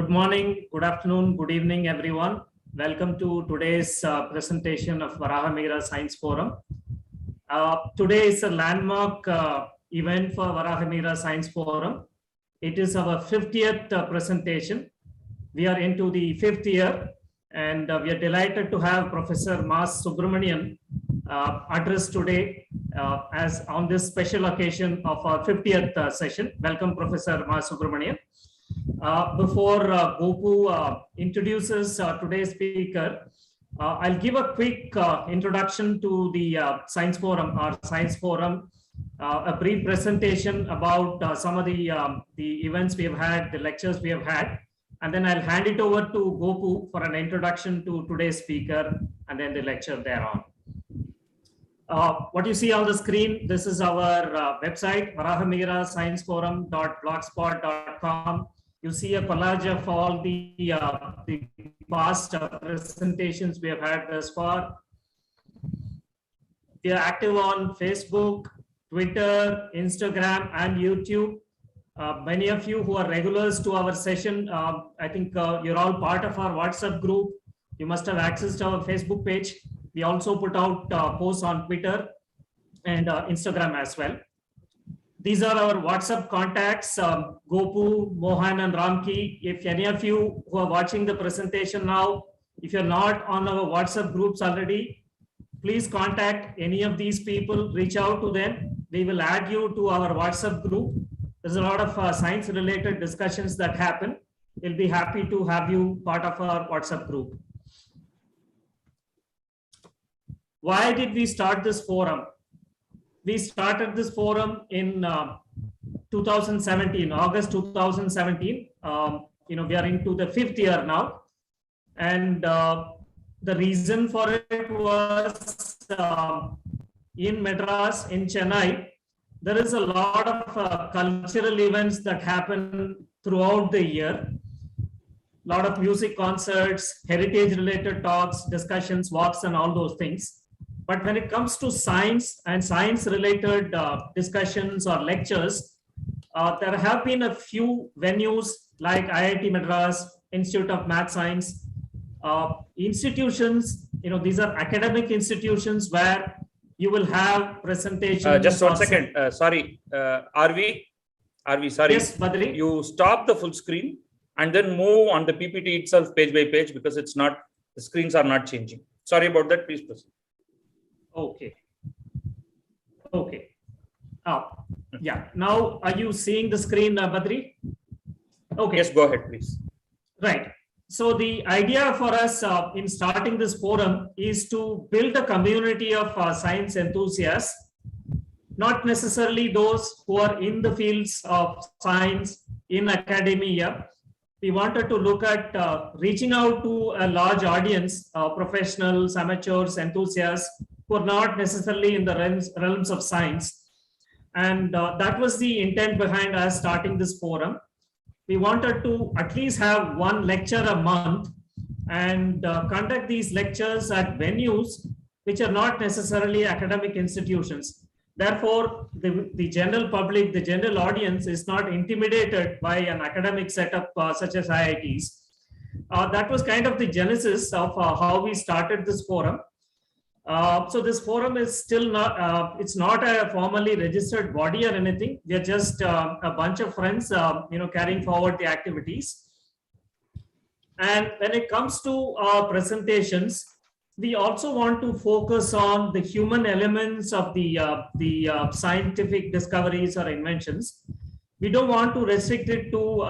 Good morning, good afternoon, good evening, everyone. Welcome to today's presentation of Varahamihira Science Forum. Today is a landmark event for Varahamihira Science Forum. It is our 50th presentation. We are into the 5th year, and we are delighted to have Professor Mas Subramanian address today as on this special occasion of our 50th session. Welcome, Professor Mas Subramanian. Before Gopu introduces today's speaker, I'll give a quick introduction to the Science Forum, our Science Forum, a brief presentation about some of the events we have had, the lectures we have had, and then I'll hand it over to Gopu for an introduction to today's speaker and then the lecture thereon. What you see on the screen, this is our website, varahamihirascienceforum.blogspot.com. You see a collage of all the past presentations we have had thus far. We are active on Facebook, Twitter, Instagram, and YouTube. Many of you who are regulars to our session, I think you're all part of our WhatsApp group. You must have access to our Facebook page. We also put out posts on Twitter and Instagram as well. These are our WhatsApp contacts, Gopu, Mohan, and Ramki. If any of you who are watching the presentation now, if you're not on our WhatsApp groups already, please contact any of these people, reach out to them. We will add you to our WhatsApp group. There's a lot of science-related discussions that happen. We'll be happy to have you part of our WhatsApp group. Why did we start this forum? We started this forum in 2017, August 2017. We are into the 5th year now. And the reason for it was in Madras, in Chennai, there is a lot of cultural events that happen throughout the year. A lot of music concerts, heritage-related talks, discussions, walks, and all those things. But when it comes to science and science-related discussions or lectures, there have been a few venues like IIT Madras, Institute of Math Science, institutions, these are academic institutions where you will have presentations. Just 1 second. Sorry, are we sorry? Yes, Badri. You stop the full screen and then move on the PPT itself page by page because it's not, the screens are not changing. Sorry about that. Please proceed. Okay. Yeah. Now, are you seeing the screen, Badri? Okay. Yes, go ahead, please. Right. So the idea for us in starting this forum is to build a community of science enthusiasts, not necessarily those who are in the fields of science in academia. We wanted to look at reaching out to a large audience, professionals, amateurs, enthusiasts, who are not necessarily in the realms of science. And that was the intent behind us starting this forum. We wanted to at least have one lecture a month and conduct these lectures at venues which are not necessarily academic institutions. Therefore, the general public, the general audience is not intimidated by an academic setup such as IITs. That was kind of the genesis of how we started this forum. So this forum is still not, it's not a formally registered body or anything. We are just a bunch of friends, carrying forward the activities. And when it comes to presentations, we also want to focus on the human elements of the scientific discoveries or inventions. We don't want to restrict it to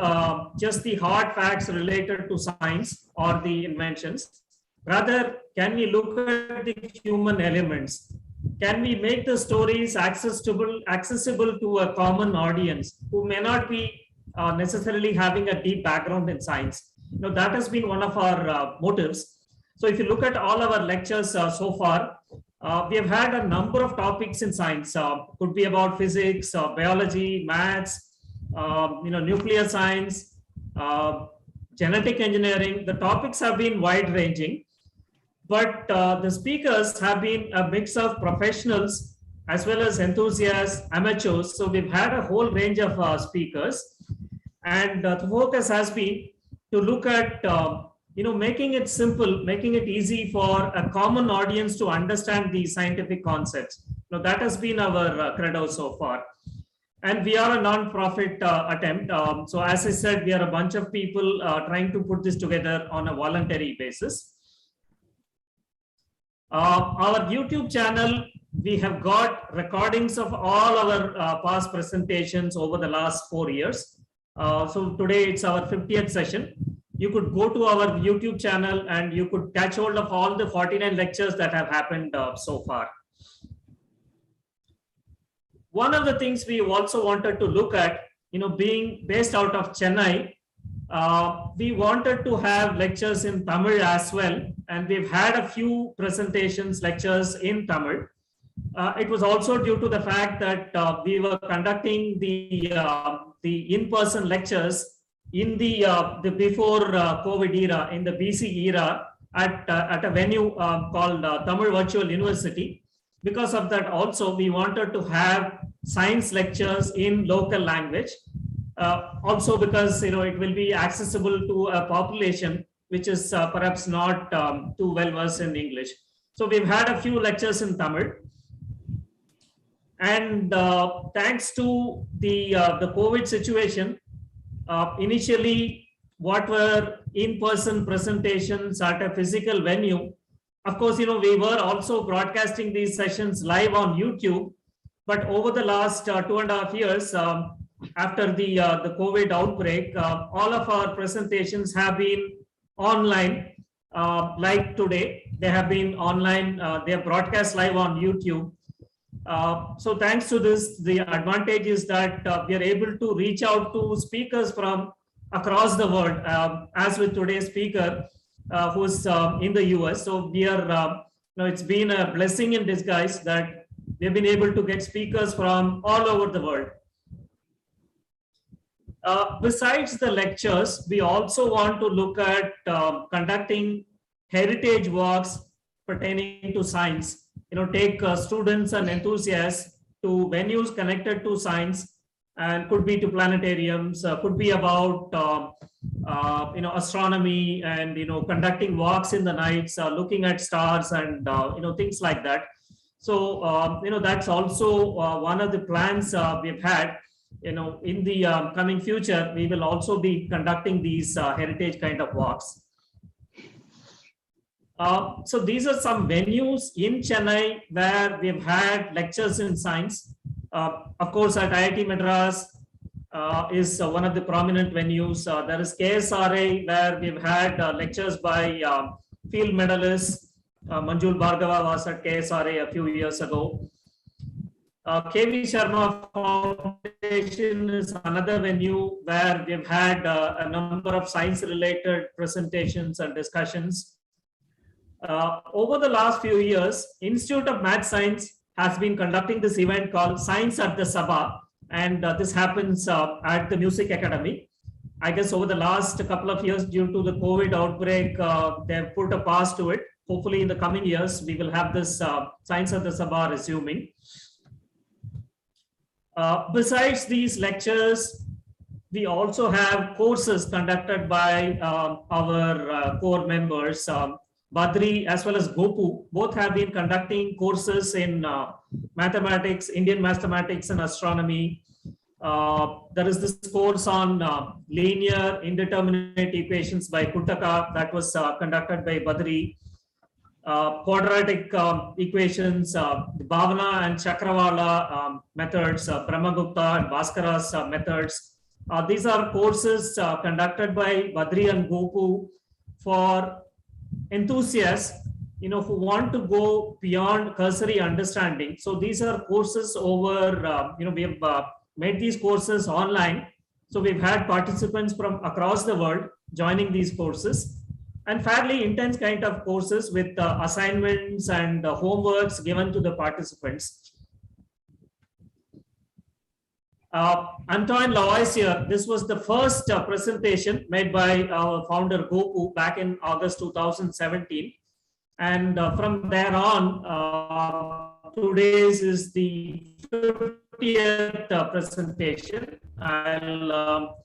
just the hard facts related to science or the inventions. Rather, can we look at the human elements? Can we make the stories accessible to a common audience who may not be necessarily having a deep background in science? That has been one of our motives. So if you look at all our lectures so far, we have had a number of topics in science. Could be about physics, biology, maths, nuclear science, genetic engineering. The topics have been wide-ranging. But the speakers have been a mix of professionals as well as enthusiasts, amateurs. So we've had a whole range of speakers. And the focus has been to look at making it simple, making it easy for a common audience to understand the scientific concepts. Now that has been our credo so far. And we are a non-profit attempt. So as I said, we are a bunch of people trying to put this together on a voluntary basis. Our YouTube channel, we have got recordings of all our past presentations over the last 4 years. So today it's our 50th session. You could go to our YouTube channel and you could catch hold of all the 49 lectures that have happened so far. One of the things we also wanted to look at, being based out of Chennai, we wanted to have lectures in Tamil as well. And we've had a few presentations, lectures in Tamil. It was also due to the fact that we were conducting the in-person lectures in the before COVID era, in the BC era, at a venue called Tamil Virtual University. Because of that, also we wanted to have science lectures in local language. Also because it will be accessible to a population which is perhaps not too well versed in English. So we've had a few lectures in Tamil. And thanks to the COVID situation, initially what were in-person presentations at a physical venue, of course, we were also broadcasting these sessions live on YouTube, but over the last 2.5 years, after the COVID outbreak, all of our presentations have been online, like today, they have been online, they are broadcast live on YouTube. So thanks to this, the advantage is that we are able to reach out to speakers from across the world, as with today's speaker, who's in the US. So we are, it's been a blessing in disguise that we've been able to get speakers from all over the world. Besides the lectures, we also want to look at conducting heritage walks pertaining to science. Take students and enthusiasts to venues connected to science, and could be to planetariums, could be about astronomy, and conducting walks in the nights, looking at stars, and things like that. So that's also one of the plans we've had. In the coming future, we will also be conducting these heritage kind of walks. So these are some venues in Chennai where we've had lectures in science. Of course, at IIT Madras is one of the prominent venues. There is KSRA, where we've had lectures by field medalists. Manjul Bhargava was at KSRA a few years ago. KV Sharma Foundation is another venue where we've had a number of science-related presentations and discussions. Over the last few years, Institute of Math Science has been conducting this event called Science at the Sabha, and this happens at the Music Academy. I guess over the last couple of years, due to the COVID outbreak, they've put a pause to it. Hopefully in the coming years, we will have this Science at the Sabha resuming. Besides these lectures, we also have courses conducted by our core members. Badri as well as Gopu both have been conducting courses in mathematics, Indian mathematics and astronomy. There is this course on linear indeterminate equations by Kuttaka that was conducted by Badri. Quadratic equations, Bhavana and Chakravala methods, Brahmagupta and Bhaskara's methods. These are courses conducted by Badri and Gopu for enthusiasts, who want to go beyond cursory understanding. So these are courses over, we have made these courses online. So we've had participants from across the world joining these courses, and fairly intense kind of courses with assignments and homeworks given to the participants. Antoine Lavoisier, this was the first presentation made by our founder Gopu back in August 2017. And from there on, today's is the 50th presentation. I'll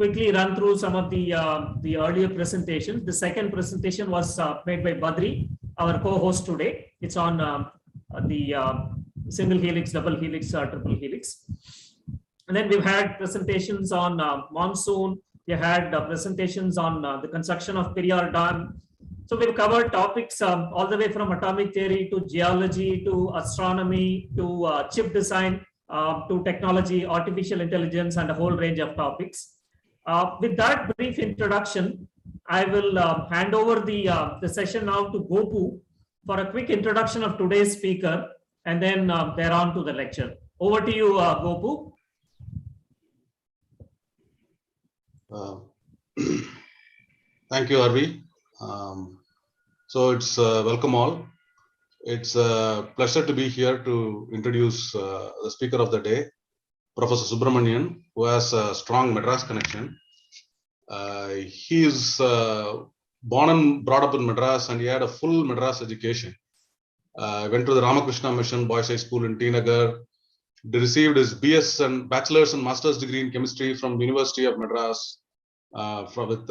quickly run through some of the earlier presentations. The second presentation was made by Badri, our co-host today. It's on the single helix, double helix, triple helix. And then we've had presentations on monsoon. We had presentations on the construction of Periyar Dam. So we've covered topics all the way from atomic theory to geology to astronomy to chip design to technology, artificial intelligence, and a whole range of topics. With that brief introduction, I will hand over the session now to Gopu for a quick introduction of today's speaker, and then thereon to the lecture. Over to you, Gopu. Thank you, Arvi. So it's welcome all. It's a pleasure to be here to introduce the speaker of the day, Professor Subramanian, who has a strong Madras connection. He is born and brought up in Madras, and he had a full Madras education. Went to the Ramakrishna Mission Boys High School in T Nagar. He received his BS and bachelor's and master's degree in chemistry from University of Madras, with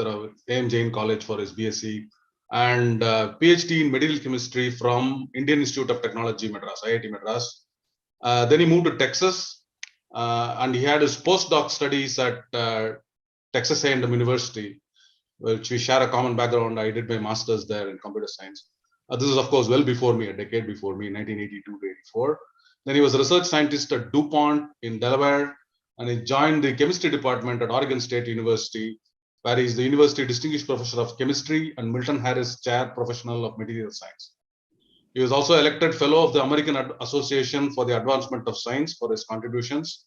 A.M. Jain College for his BSc, and PhD in medical chemistry from Indian Institute of Technology, Madras, IIT Madras. Then he moved to Texas, and he had his postdoc studies at Texas A&M University, which we share a common background. I did my master's there in computer science. This is, of course, well before me, a decade before me, 1982 to 84. Then he was a research scientist at DuPont in Delaware, and he joined the chemistry department at Oregon State University, where he is the University Distinguished Professor of Chemistry and Milton Harris Chair Professional of Material Science. He was also elected Fellow of the American Association for the Advancement of Science for his contributions.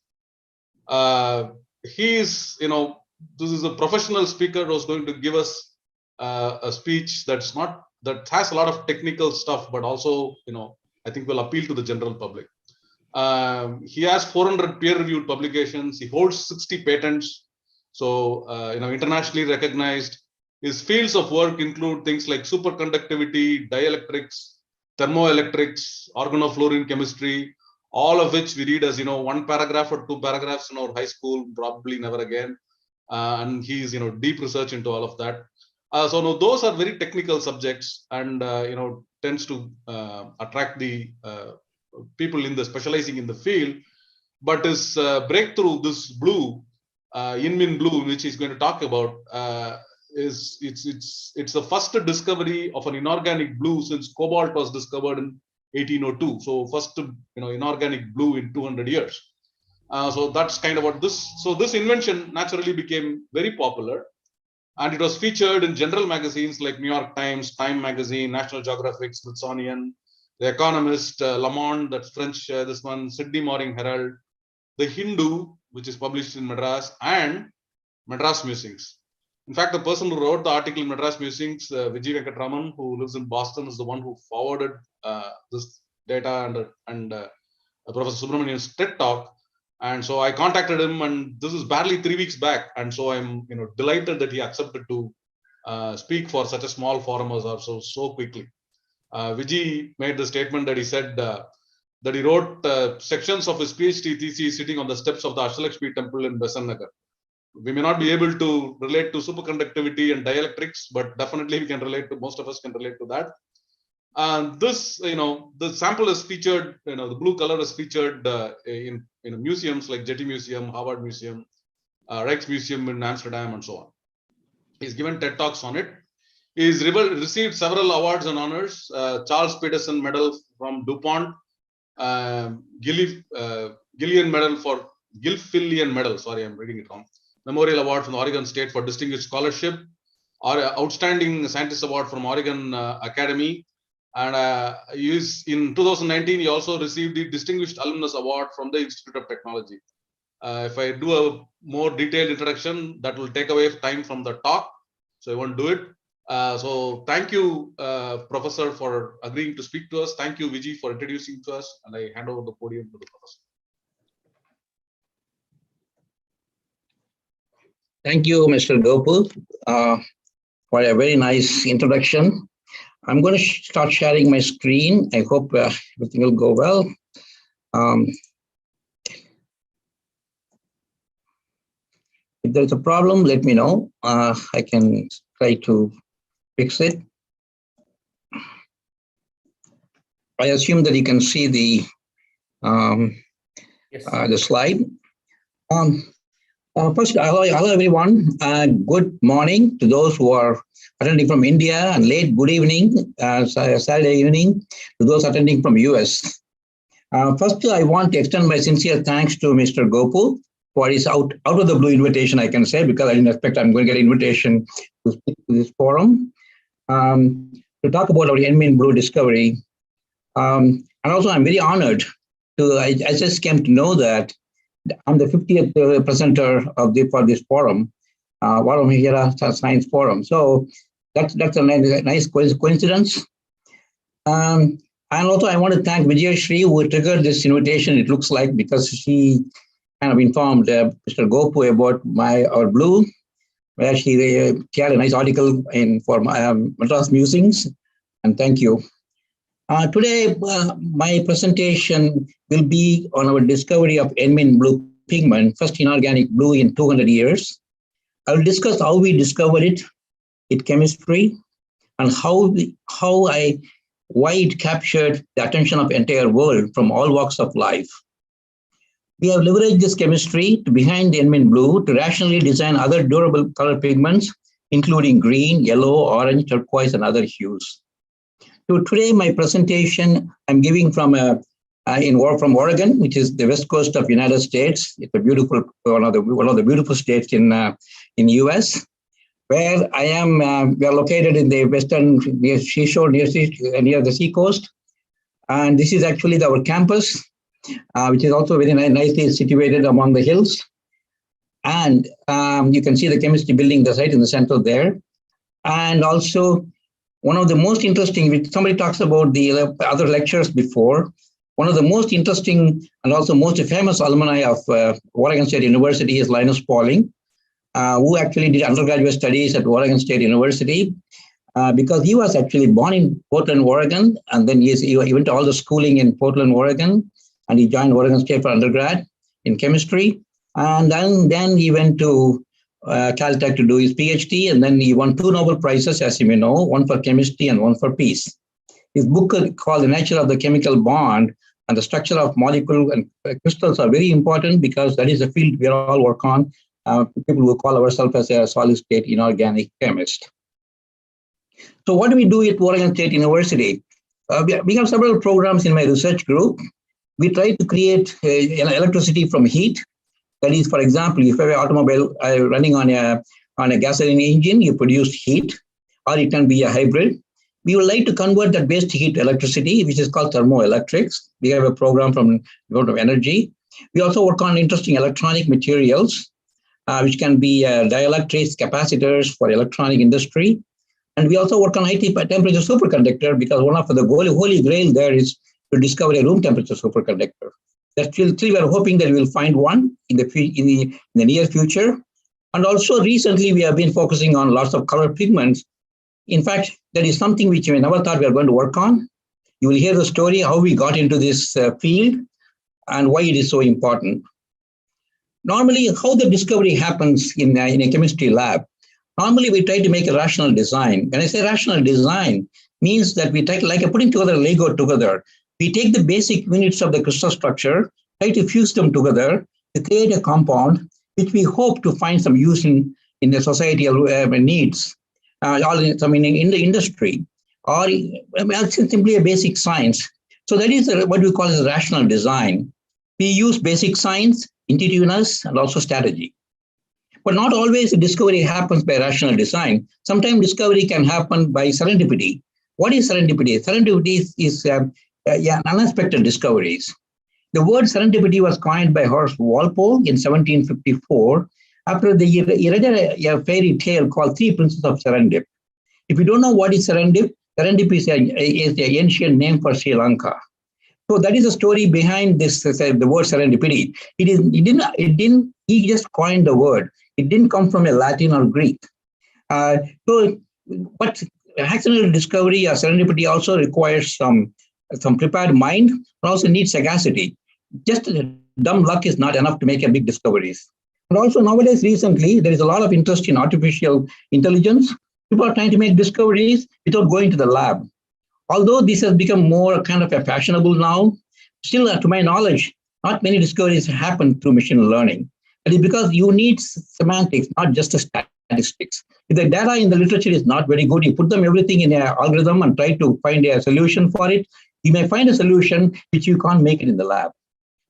He is, this is a professional speaker who's going to give us a speech that has a lot of technical stuff, but also, I think will appeal to the general public. He has 400 peer-reviewed publications. He holds 60 patents. So, internationally recognized. His fields of work include things like superconductivity, dielectrics, thermoelectrics, organofluorine chemistry, all of which we read as, one paragraph or two paragraphs in our high school, probably never again. And he's, deep research into all of that. So no, those are very technical subjects, and, tends to attract the people specializing in the field. But his breakthrough, this blue, YInMn blue, which he's going to talk about, it's the first discovery of an inorganic blue since cobalt was discovered in 1802. So first, inorganic blue in 200 years. So that's kind of what this. So this invention naturally became very popular, and it was featured in general magazines like New York Times, Time Magazine, National Geographic, Smithsonian, The Economist, Le Monde, that's French, this one, Sydney Morning Herald, The Hindu, which is published in Madras, and Madras Musings. In fact, the person who wrote the article in Madras Musings, Vijay Venkatraman, who lives in Boston, is the one who forwarded this data and Professor Subramanian's TED Talk. And so I contacted him, and this is barely 3 weeks back. And so I'm delighted that he accepted to speak for such a small forum as ours so quickly. Vijay made the statement that he said that he wrote sections of his PhD thesis sitting on the steps of the Ashtalakshmi temple in Besant Nagar. We may not be able to relate to superconductivity and dielectrics, but definitely we can relate to, most of us can relate to that. And this, the sample is featured, the blue color is featured in museums like Getty Museum, Harvard Museum, Rijksmuseum in Amsterdam, and so on. He's given TED Talks on it. He's received several awards and honors, Charles Peterson Medal from DuPont, Gilfillian Medal, sorry, I'm reading it wrong. Memorial Award from the Oregon State for Distinguished Scholarship, or Outstanding Scientist Award from Oregon Academy. And in 2019, he also received the Distinguished Alumnus Award from the Institute of Technology. If I do a more detailed introduction, that will take away time from the talk, so I won't do it. So thank you, Professor, for agreeing to speak to us. Thank you, Vijay, for introducing to us, and I hand over the podium to the Professor. Thank you, Mr. Gopal, for a very nice introduction. I'm going to start sharing my screen. I hope everything will go well. If there's a problem, let me know. I can try to fix it. I assume that you can see the Yes. slide. First, hello everyone. Good morning to those who are attending from India, and late good evening, Saturday evening to those attending from US. First, I want to extend my sincere thanks to Mr. Gopal for his out of the blue invitation, I can say, because I didn't expect I'm going to get an invitation to speak to this forum to talk about our YInMn Blue discovery. And also, I'm very honored I just came to know that I'm the 50th presenter for this forum, Varamihira Science Forum. So that's a nice coincidence. And also, I want to thank Vijay Shri, who triggered this invitation, it looks like, because she kind of informed Mr. Gopu about our blue, where she had a nice article for Madras Musings, and thank you. Today, my presentation will be on our discovery of YInMn blue pigment, first inorganic blue in 200 years. I will discuss how we discovered it, its chemistry, and why it captured the attention of the entire world from all walks of life. We have leveraged this chemistry behind the YInMn blue to rationally design other durable color pigments, including green, yellow, orange, turquoise, and other hues. So today, my presentation I'm giving from Oregon, which is the west coast of the United States. It's a beautiful one of the beautiful states in US. Where I am, we are located in the western seashore near the seacoast, and this is actually our campus, which is also very nicely situated among the hills. And you can see the chemistry building that's right in the center there. And also, one of the most interesting, which somebody talks about the other lectures before, one of the most interesting and also most famous alumni of Oregon State University is Linus Pauling, who actually did undergraduate studies at Oregon State University, because he was actually born in Portland, Oregon, and then he went to all the schooling in Portland, Oregon, and he joined Oregon State for undergrad in chemistry. And then he went to Caltech to do his PhD, and then he won 2 Nobel Prizes, as you may know, one for chemistry and one for peace. His book called The Nature of the Chemical Bond and the Structure of Molecule and Crystals are very important, because that is a field we all work on. People who call ourselves as a solid state inorganic chemist. So what do we do at Oregon State University? We have several programs in my research group. We try to create electricity from heat. That is, for example, if you have an automobile running on a gasoline engine, you produce heat, or it can be a hybrid. We would like to convert that waste heat to electricity, which is called thermoelectrics. We have a program from Department of Energy. We also work on interesting electronic materials, which can be dielectrics, capacitors for electronic industry. And we also work on high temperature superconductor, because one of the holy grail there is to discover a room temperature superconductor. That still we are hoping that we will find one in the near future. And also recently we have been focusing on lots of color pigments. In fact, that is something which we never thought we were going to work on. You will hear the story how we got into this field and why it is so important. Normally, how the discovery happens in a chemistry lab. Normally, we try to make a rational design. When I say rational design, means that we try to, like putting together Lego together. We take the basic units of the crystal structure, try to fuse them together to create a compound which we hope to find some use in the societal needs, or in the industry, or simply a basic science. So that is what we call as a rational design. We use basic science, intuitiveness, and also strategy. But not always the discovery happens by rational design. Sometimes discovery can happen by serendipity. What is serendipity? Serendipity is unexpected discoveries. The word serendipity was coined by Horace Walpole in 1754 after he read a fairy tale called Three Princes of Serendip. If you don't know what is Serendip, Serendip is an ancient name for Sri Lanka. So that is the story behind this, the word serendipity. He just coined the word. It didn't come from a Latin or Greek. But accidental discovery or serendipity also requires some prepared mind, but also needs sagacity. Just dumb luck is not enough to make a big discoveries. And also nowadays, recently, there is a lot of interest in artificial intelligence. People are trying to make discoveries without going to the lab. Although this has become more kind of a fashionable now, still, to my knowledge, not many discoveries happen through machine learning. It is because you need semantics, not just the statistics. If the data in the literature is not very good, you put them everything in an algorithm and try to find a solution for it, you may find a solution which you can't make it in the lab.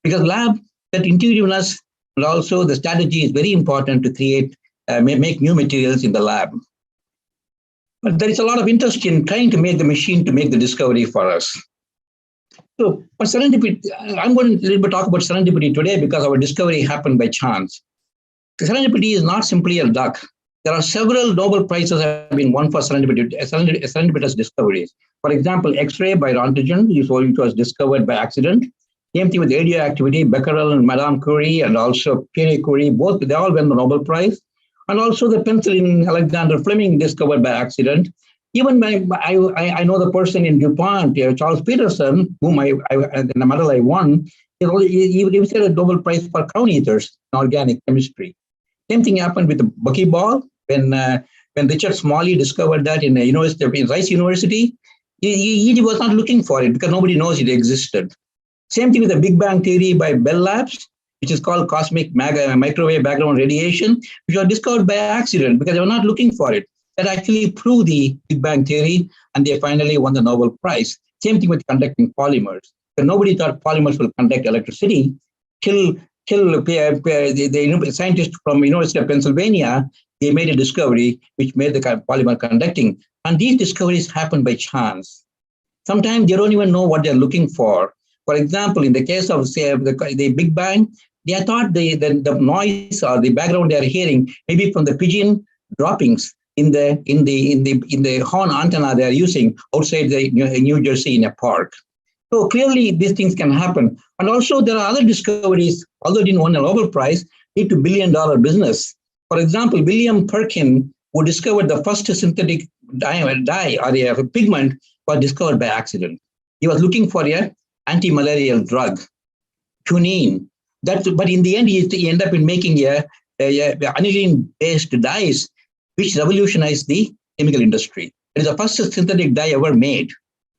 Because lab, that intuitiveness and also the strategy is very important to create, make new materials in the lab. But there is a lot of interest in trying to make the machine to make the discovery for us. So for serendipity, I'm going to a little bit talk about serendipity today because our discovery happened by chance. Serendipity is not simply a luck. There are several Nobel Prizes have been won for serendipitous discoveries. For example, X-ray by Rontgen, it was discovered by accident. Same thing with radioactivity, Becquerel and Madame Curie, and also Pierre Curie, both, they all won the Nobel Prize. And also the penicillin, Alexander Fleming, discovered by accident. Even I know the person in DuPont, Charles Peterson, whom the medal I won, he received a Nobel Prize for crown eaters in organic chemistry. Same thing happened with the buckyball when Richard Smalley discovered that in Rice University. He was not looking for it because nobody knows it existed. Same thing with the Big Bang theory by Bell Labs, which is called cosmic microwave background radiation, which was discovered by accident because they were not looking for it. That actually proved the Big Bang theory, and they finally won the Nobel Prize. Same thing with conducting polymers. So nobody thought polymers will conduct electricity till the scientists from University of Pennsylvania, they made a discovery which made the polymer conducting. And these discoveries happen by chance. Sometimes they don't even know what they're looking for. For example, in the case of, say, the Big Bang, they thought the noise or the background they are hearing maybe from the pigeon droppings in the horn antenna they are using outside the New Jersey in a park. So clearly these things can happen. And also there are other discoveries, although they didn't win a Nobel Prize, lead to billion-dollar business. For example, William Perkin, who discovered the first synthetic dye or a pigment, was discovered by accident. He was looking for an anti-malarial drug, quinine. But in the end, he ended up in making a aniline-based dyes, which revolutionized the chemical industry. It is the first synthetic dye ever made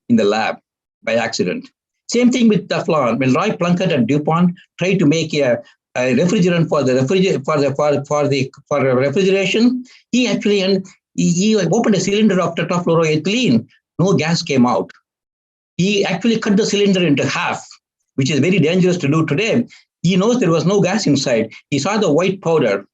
in the lab by accident. Same thing with Teflon. When Roy Plunkett at DuPont tried to make a refrigerant for refrigeration, he actually he opened a cylinder of tetrafluoroethylene. No gas came out. He actually cut the cylinder into half, which is very dangerous to do today. He knows there was no gas inside. He saw the white powder.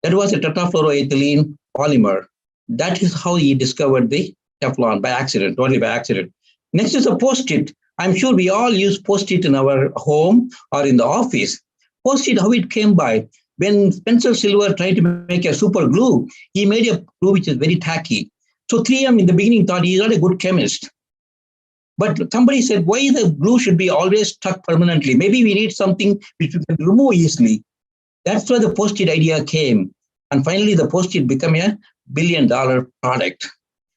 That was a tetrafluoroethylene polymer. That is how he discovered the Teflon by accident, totally by accident. Next is a Post-it. I'm sure we all use Post-it in our home or in the office. Post-it, how it came by. When Spencer Silver tried to make a super glue, he made a glue which is very tacky. So 3M in the beginning thought he's not a good chemist. But somebody said, why the glue should be always stuck permanently? Maybe we need something which we can remove easily. That's where the Post-it idea came. And finally, the Post-it became a billion-dollar product.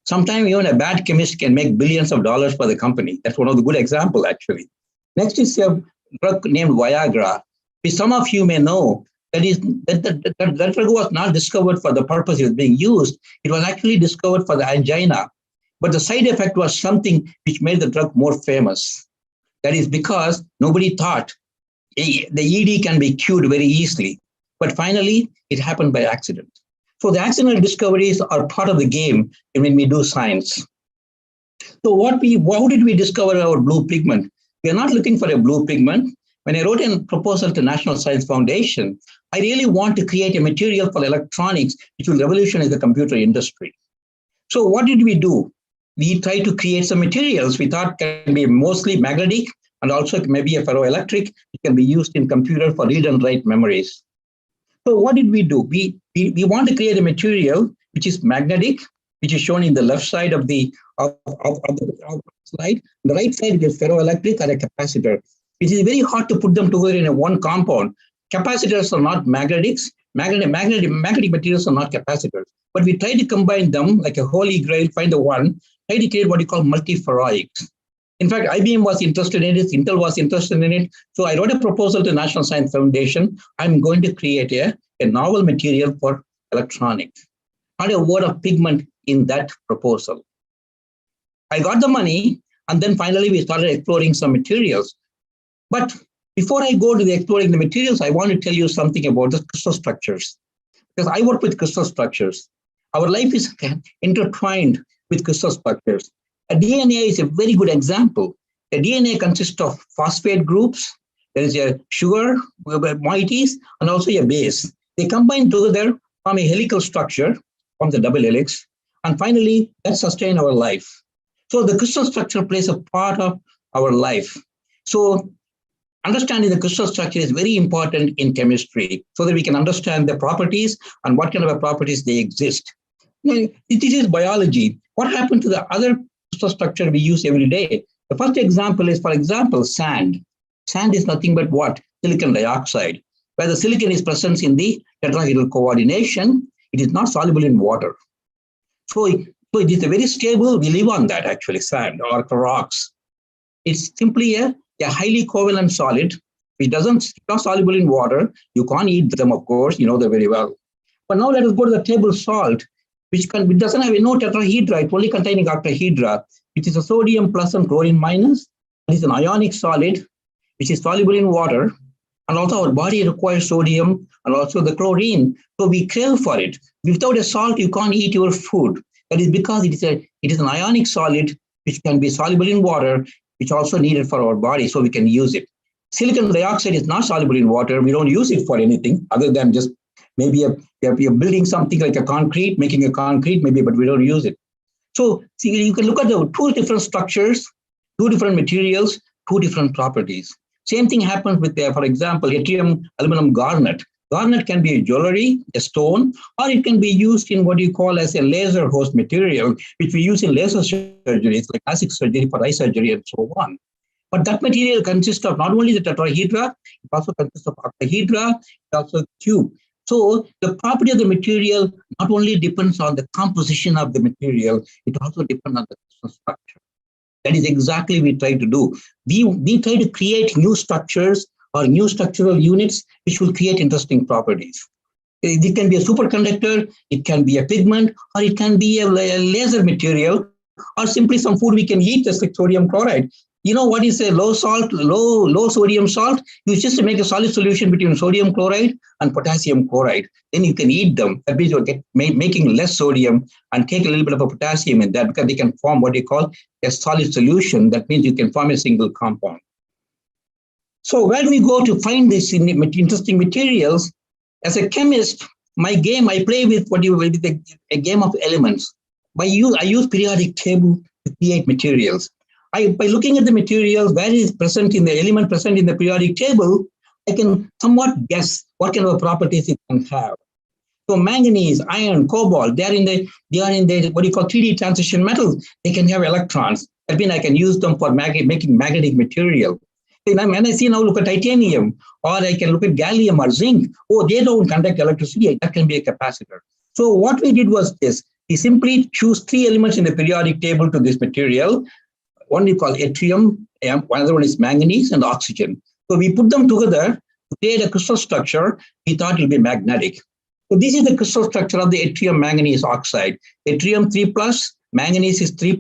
Sometimes even a bad chemist can make billions of dollars for the company. That's one of the good examples, actually. Next is a drug named Viagra, which some of you may know. That drug was not discovered for the purpose it was being used. It was actually discovered for the angina. But the side effect was something which made the drug more famous. That is because nobody thought the ED can be cured very easily. But finally, it happened by accident. So the accidental discoveries are part of the game when we do science. So how did we discover our blue pigment? We are not looking for a blue pigment. When I wrote a proposal to National Science Foundation, I really want to create a material for electronics which will revolutionize the computer industry. So what did we do? We tried to create some materials we thought can be mostly magnetic and also maybe a ferroelectric. It can be used in computer for read and write memories. So what did we do? We want to create a material which is magnetic, which is shown in the left side of the slide. The right side is ferroelectric or a capacitor. It is very hard to put them together in a one compound. Capacitors are not magnetics. Magnetic materials are not capacitors. But we try to combine them like a holy grail, find the one, try to create what you call multiferroics. In fact, IBM was interested in it, Intel was interested in it. So I wrote a proposal to National Science Foundation. I'm going to create a a novel material for electronics. Not a word of pigment in that proposal. I got the money, and then finally we started exploring some materials. But before I go to the exploring the materials, I want to tell you something about the crystal structures. Because I work with crystal structures. Our life is intertwined with crystal structures. A DNA is a very good example. The DNA consists of phosphate groups. There is a sugar moieties and also a base. They combine together, form a helical structure from the double helix, and finally that sustain our life. So the crystal structure plays a part of our life. So understanding the crystal structure is very important in chemistry so that we can understand the properties and what kind of properties they exist. Now, this is biology. What happened to the other crystal structure we use every day? The first example is, for example, sand. Sand is nothing but what? Silicon dioxide. Where the silicon is present in the tetrahedral coordination, it is not soluble in water. So it is a very stable, we live on that actually, sand or rocks. It's simply a highly covalent solid. It's not soluble in water. You can't eat them, of course, you know that very well. But now let us go to the table salt, which doesn't have no tetrahedra, it's only containing octahedra, which is a sodium plus and chlorine minus. It is an ionic solid, which is soluble in water. And also our body requires sodium and also the chlorine. So we crave for it. Without a salt, you can't eat your food. That is because it is an ionic solid, which can be soluble in water, which also needed for our body, so we can use it. Silicon dioxide is not soluble in water. We don't use it for anything other than just maybe you're building something like a concrete, making a concrete, maybe, but we don't use it. So see, you can look at the two different structures, two different materials, two different properties. Same thing happens with, for example, Atrium aluminum garnet. Garnet can be a jewelry, a stone, or it can be used in what you call as a laser host material, which we use in laser surgeries, like plastic surgery for eye surgery and so on. But that material consists of not only the tetrahedra, it also consists of octahedra, it also cube. So the property of the material not only depends on the composition of the material, it also depends on the crystal structure. That is exactly what we try to do. We try to create new structures or new structural units which will create interesting properties. It can be a superconductor, it can be a pigment, or it can be a laser material, or simply some food we can eat, just like sodium chloride. You know what is a low sodium salt? You just make a solid solution between sodium chloride and potassium chloride. Then you can eat them. That means you're making less sodium and take a little bit of a potassium in that, because they can form what they call a solid solution. That means you can form a single compound. So where do we go to find these interesting materials? As a chemist, my game, I play with a game of elements. I use periodic table to create materials. By looking at the materials, where is present in the element present in the periodic table, I can somewhat guess what kind of properties it can have. So manganese, iron, cobalt, they are in the what you call 3D transition metals. They can have electrons. That means I can use them for making magnetic material. When I see now look at titanium, or I can look at gallium or zinc. Oh, they don't conduct electricity. That can be a capacitor. So what we did was this: we simply choose 3 elements in the periodic table to this material. One we call Atrium, another one is manganese and oxygen. So we put them together to create a crystal structure. We thought it will be magnetic. So this is the crystal structure of the Atrium manganese oxide. Atrium 3+, manganese is 3+.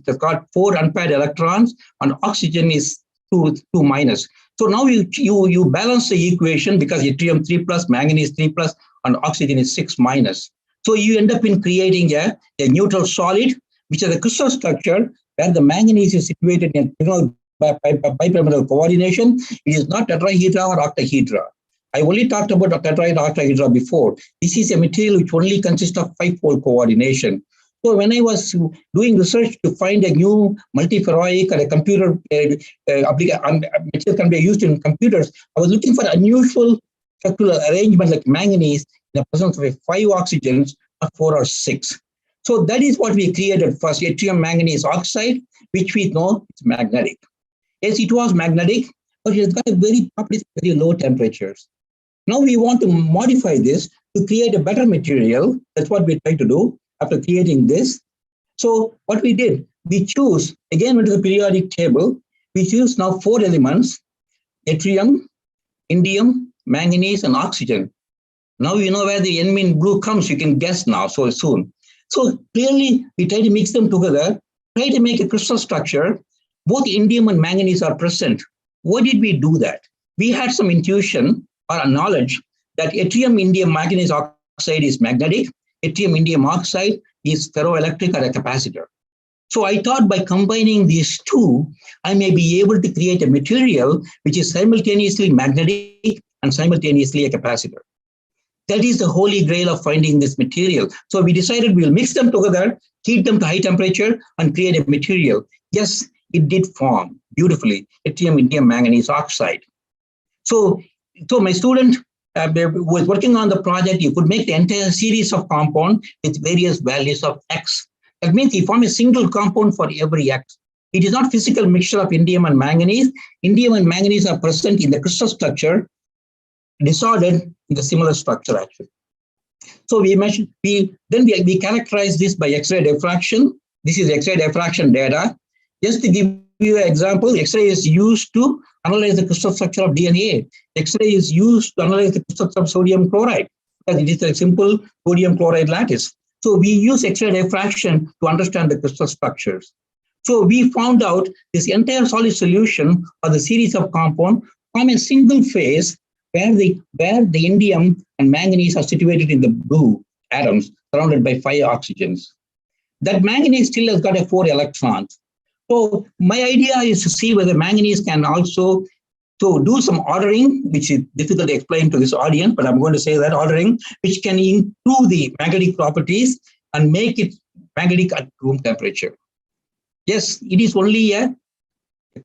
It's got 4 unpaired electrons, and oxygen is 2 minus. So now you balance the equation, because Atrium 3+, manganese 3+, and oxygen is 6 minus. So you end up in creating a neutral solid, which is a crystal structure where the manganese is situated in bipyramidal coordination. It is not tetrahedra or octahedra. I only talked about tetrahedra or octahedra before. This is a material which only consists of 5-fold coordination. So when I was doing research to find a new multiferroic or a computer material can be used in computers, I was looking for unusual structural arrangement like manganese in the presence of 5 oxygens, or 4 or 6. So that is what we created first, Atrium manganese oxide, which we know is magnetic. Yes, it was magnetic, but it has got a very properties, very low temperatures. Now we want to modify this to create a better material. That's what we try to do after creating this. So what we did, we choose, again went to the periodic table, we choose now 4 elements: Atrium, indium, manganese, and oxygen. Now you know where the YInMn blue comes. You can guess now so soon. So clearly, we try to mix them together, try to make a crystal structure. Both indium and manganese are present. Why did we do that? We had some intuition or a knowledge that yttrium indium manganese oxide is magnetic, yttrium indium oxide is ferroelectric or a capacitor. So I thought by combining these two, I may be able to create a material which is simultaneously magnetic and simultaneously a capacitor. That is the holy grail of finding this material. So we decided we'll mix them together, heat them to high temperature, and create a material. Yes, it did form beautifully, yttrium indium manganese oxide. So my student was working on the project. You could make the entire series of compound with various values of X. That means you form a single compound for every X. It is not physical mixture of indium and manganese. Indium and manganese are present in the crystal structure, disordered in the similar structure actually. So we characterize this by X-ray diffraction. This is X-ray diffraction data. Just to give you an example, X-ray is used to analyze the crystal structure of DNA. X-ray is used to analyze the crystal structure of sodium chloride, because it is a simple sodium chloride lattice. So we use X-ray diffraction to understand the crystal structures. So we found out this entire solid solution or the series of compound form a single phase where the indium and manganese are situated in the blue atoms surrounded by 5 oxygens. That manganese still has got 4 electrons. So my idea is to see whether manganese can also do some ordering, which is difficult to explain to this audience, but I'm going to say that ordering, which can improve the magnetic properties and make it magnetic at room temperature. Yes, it is only a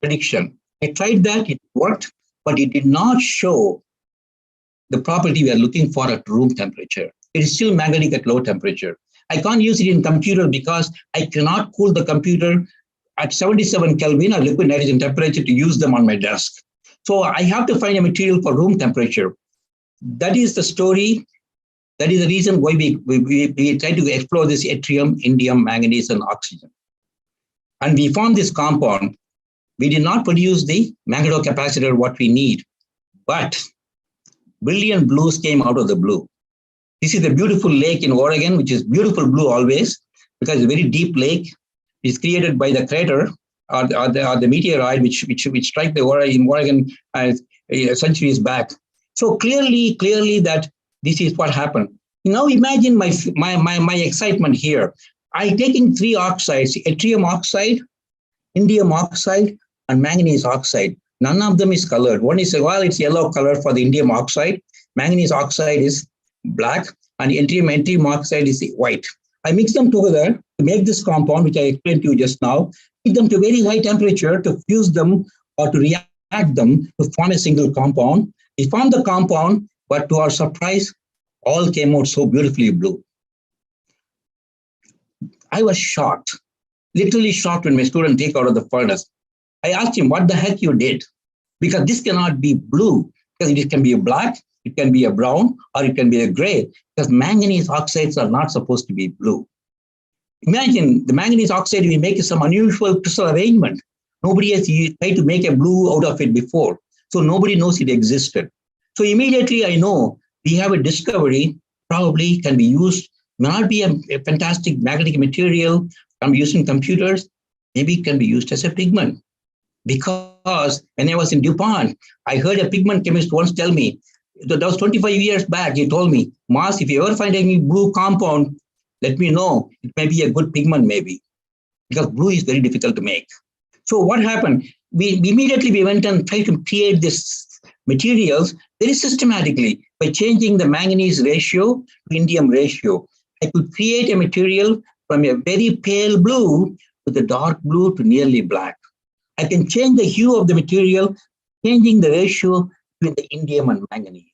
prediction. I tried that, it worked, but it did not show the property we are looking for at room temperature. It is still magnetic at low temperature. I can't use it in computer because I cannot cool the computer at 77 Kelvin or liquid nitrogen temperature to use them on my desk. So I have to find a material for room temperature. That is the story. That is the reason why we try to explore this yttrium, indium, manganese, and oxygen. And we found this compound. We did not produce the magnetocapacitor what we need, but brilliant blues came out of the blue. This is a beautiful lake in Oregon, which is beautiful blue always, because it's a very deep lake. It's created by the crater or the meteorite which struck the Oregon centuries back. So clearly that this is what happened. Now imagine my excitement here. I'm taking 3 oxides: yttrium oxide, indium oxide, and manganese oxide. None of them is colored. One is, well, it's yellow color for the indium oxide. Manganese oxide is black, and yttrium oxide is white. I mix them together to make this compound, which I explained to you just now, heat them to very high temperature to fuse them or to react them to form a single compound. We found the compound, but to our surprise, all came out so beautifully blue. I was shocked, literally shocked when my student take out of the furnace. I asked him, what the heck you did? Because this cannot be blue, because it can be a black, it can be a brown, or it can be a gray, because manganese oxides are not supposed to be blue. Imagine the manganese oxide, we make some unusual crystal arrangement. Nobody has tried to make a blue out of it before. So nobody knows it existed. So immediately I know we have a discovery, probably can be used, may not be a fantastic magnetic material, can be used in computers, maybe it can be used as a pigment. Because when I was in DuPont, I heard a pigment chemist once tell me, that was 25 years back, he told me, Mas, if you ever find any blue compound, let me know. It may be a good pigment maybe, because blue is very difficult to make. So what happened? We immediately went and tried to create these materials very systematically by changing the manganese ratio to indium ratio. I could create a material from a very pale blue to the dark blue to nearly black. I can change the hue of the material, changing the ratio between the indium and manganese.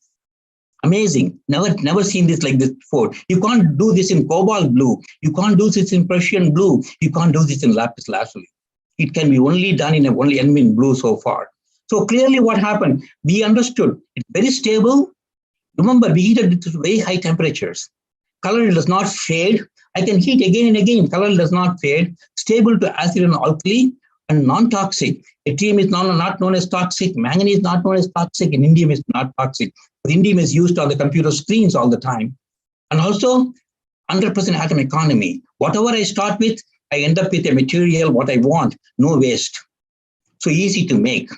Amazing. Never seen this like this before. You can't do this in cobalt blue. You can't do this in Prussian blue. You can't do this in lapis lazuli. It can be only done in only YInMn blue so far. So clearly what happened, we understood it's very stable. Remember, we heated it to very high temperatures. Color does not fade. I can heat again and again. Color does not fade. Stable to acid and alkali and non-toxic. Yttrium is not known as toxic. Manganese is not known as toxic, and indium is not toxic. The indium is used on the computer screens all the time. And also 100% atom economy. Whatever I start with, I end up with a material, what I want, no waste. So easy to make.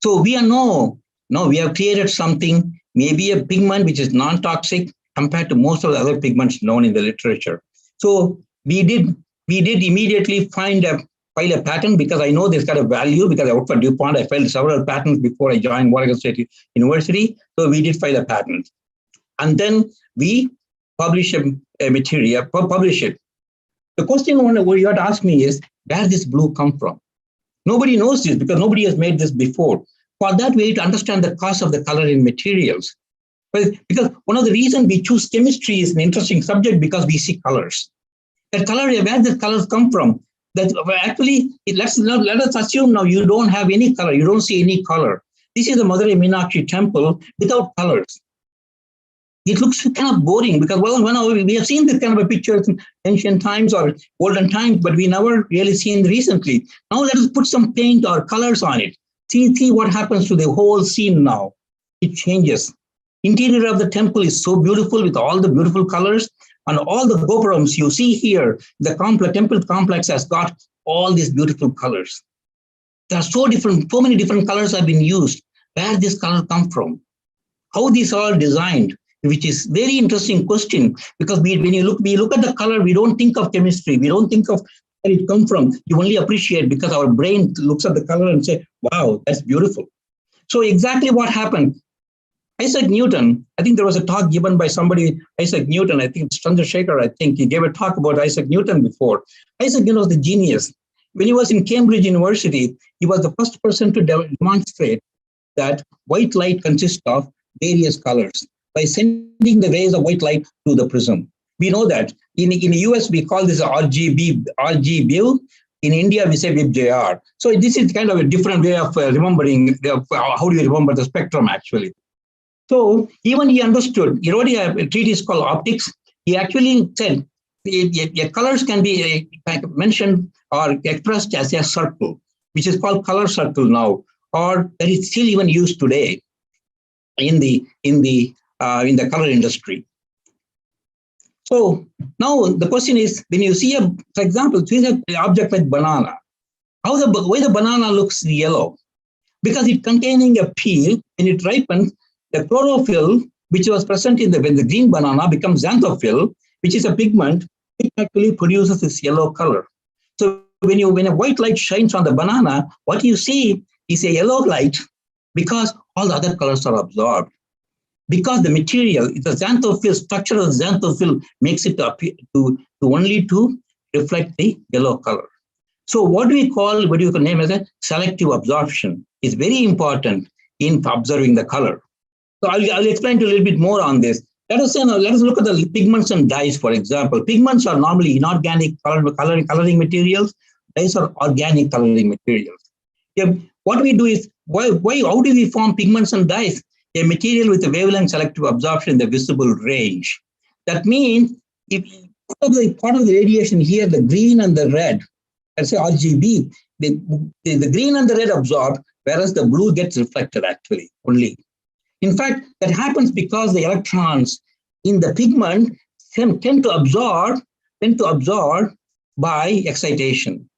So we have created something, maybe a pigment which is non-toxic compared to most of the other pigments known in the literature. So we did immediately file a patent because I know this got a value because I worked for DuPont. I filed several patents before I joined Oregon State University. So we did file a patent. And then we publish a material, publish it. The question you had to ask me is, where does this blue come from? Nobody knows this because nobody has made this before. For that, we need to understand the cause of the color in materials. Because one of the reasons we choose chemistry is an interesting subject because we see colors. That color, where the colors come from? That actually, let us assume now you don't have any color, you don't see any color. This is the Madurai Meenakshi temple without colors. It looks kind of boring because, well, we have seen this kind of a picture in ancient times or olden times, but we never really seen recently. Now let us put some paint or colors on it. See what happens to the whole scene now. It changes. Interior of the temple is so beautiful with all the beautiful colors and all the gopurams you see here. The temple complex has got all these beautiful colors. There are so many different colors have been used. Where this color come from? How these are designed? Which is very interesting question because we look at the color, we don't think of chemistry, we don't think of where it come from. You only appreciate because our brain looks at the color and say, wow, that's beautiful. So exactly what happened. Isaac Newton, I think there was a talk given by somebody, Isaac Newton, I think it's Chandrasekhar, I think he gave a talk about Isaac Newton before. Isaac Newton was the genius. When he was in Cambridge University, he was the first person to demonstrate that white light consists of various colors by sending the rays of white light to the prism. We know that. In the US, we call this RGB. In India, we say VIBJR. So this is kind of a different way of remembering, how do you remember the spectrum actually. So even he understood, he wrote a treatise called Optics. He actually said, colors can be mentioned or expressed as a circle, which is called color circle now, or that is still even used today in the color industry. So now the question is, when you see for example, see an object like banana, why the banana looks yellow? Because it containing a peel, when it ripens, the chlorophyll, which was present when the green banana becomes xanthophyll, which is a pigment, it actually produces this yellow color. So when a white light shines on the banana, what you see is a yellow light because all the other colors are absorbed. Because the material, the xanthophyll, structure of the xanthophyll makes it only to reflect the yellow color. So what you can name as a selective absorption is very important in observing the color. So I'll explain to you a little bit more on this. Let us look at the pigments and dyes, for example. Pigments are normally inorganic coloring materials. Dyes are organic coloring materials. What we do is, how do we form pigments and dyes? A material with a wavelength selective absorption in the visible range. That means if part of the radiation here, the green and the red, let's say RGB, the green and the red absorb, whereas the blue gets reflected actually only. In fact, that happens because the electrons in the pigment tend to absorb by excitation.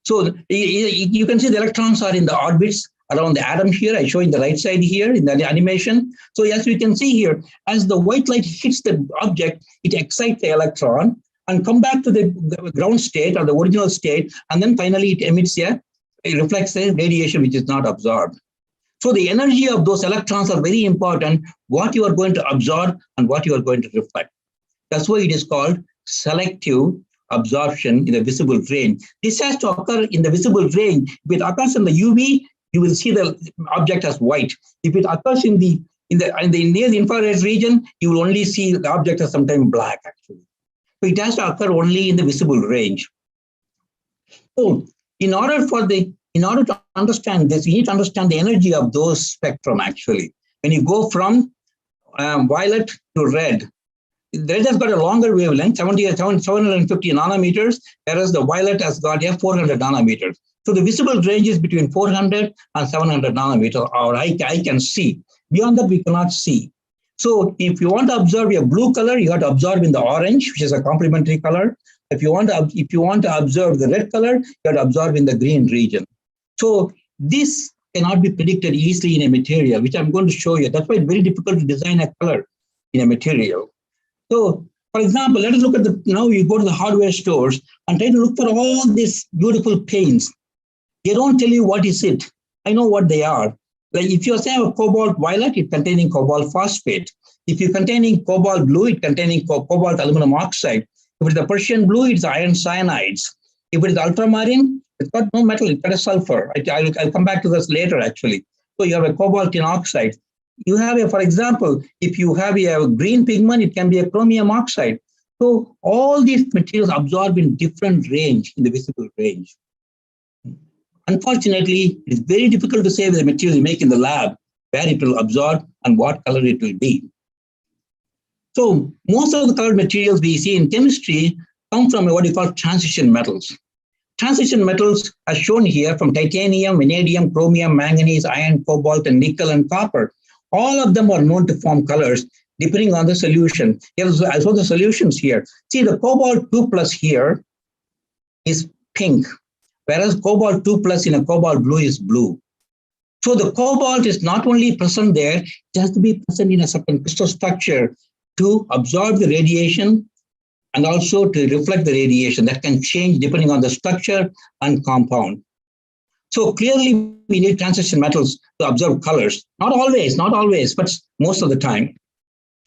So you can see the electrons are in the orbits around the atom here. I show in the right side here in the animation. So as we can see here, as the white light hits the object, it excites the electron and come back to the ground state or the original state, and then finally it reflects the radiation which is not absorbed. So the energy of those electrons are very important, what you are going to absorb and what you are going to reflect. That's why it is called selective absorption in the visible range. This has to occur in the visible range. If it occurs in the UV, you will see the object as white. If it occurs in the near the infrared region, you will only see the object as sometimes black actually. So it has to occur only in the visible range. So in order to understand this, you need to understand the energy of those spectrum actually. When you go from violet to red, the red has got a longer wavelength, 750 nanometers, whereas the violet has got 400 nanometers. So the visible range is between 400 and 700 nanometers, or I can see. Beyond that, we cannot see. So if you want to observe a blue color, you have to observe in the orange, which is a complementary color. If you want to observe the red color, you have to observe in the green region. So this cannot be predicted easily in a material, which I'm going to show you. That's why it's very difficult to design a color in a material. So, for example, let us look at now you go to the hardware stores and try to look for all these beautiful paints. They don't tell you what is it. I know what they are. Like if you say a cobalt violet, it's containing cobalt phosphate. If you're containing cobalt blue, it's containing cobalt aluminum oxide. If it's the Persian blue, it's iron cyanides. If it is ultramarine, it's got no metal, it's got a sulfur. I'll come back to this later, actually. So you have a cobalt tin oxide. You have for example, if you have a green pigment, it can be a chromium oxide. So all these materials absorb in different range, in the visible range. Unfortunately, it's very difficult to say with the material you make in the lab where it will absorb and what color it will be. So most of the colored materials we see in chemistry come from what we call transition metals. Transition metals are shown here from titanium, vanadium, chromium, manganese, iron, cobalt, and nickel and copper. All of them are known to form colors depending on the solution. I saw the solutions here. See, the cobalt 2 plus here is pink, whereas cobalt 2 plus in a cobalt blue is blue. So the cobalt is not only present there, it has to be present in a certain crystal structure to absorb the radiation and also to reflect the radiation that can change depending on the structure and compound. So clearly we need transition metals to absorb colors. Not always, but most of the time.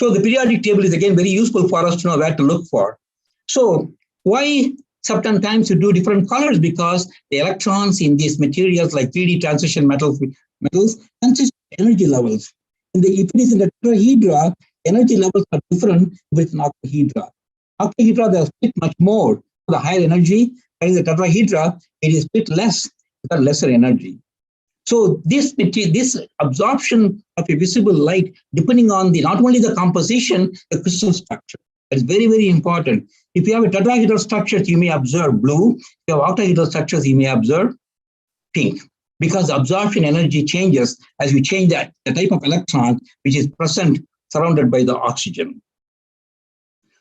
So the periodic table is again very useful for us to know where to look for. So why sometimes you do different colors? Because the electrons in these materials like 3D transition metals consist of energy levels. If it is in the tetrahedra, energy levels are different with an octahedra. Octahedra, they are split much more, the higher energy, and in the tetrahedra, it is split less, with lesser energy. So this absorption of a visible light, depending on not only the composition, the crystal structure. That's very, very important. If you have a tetrahedral structure, you may observe blue. If you have octahedral structures, you may observe pink, because absorption energy changes as you change the type of electron which is present surrounded by the oxygen.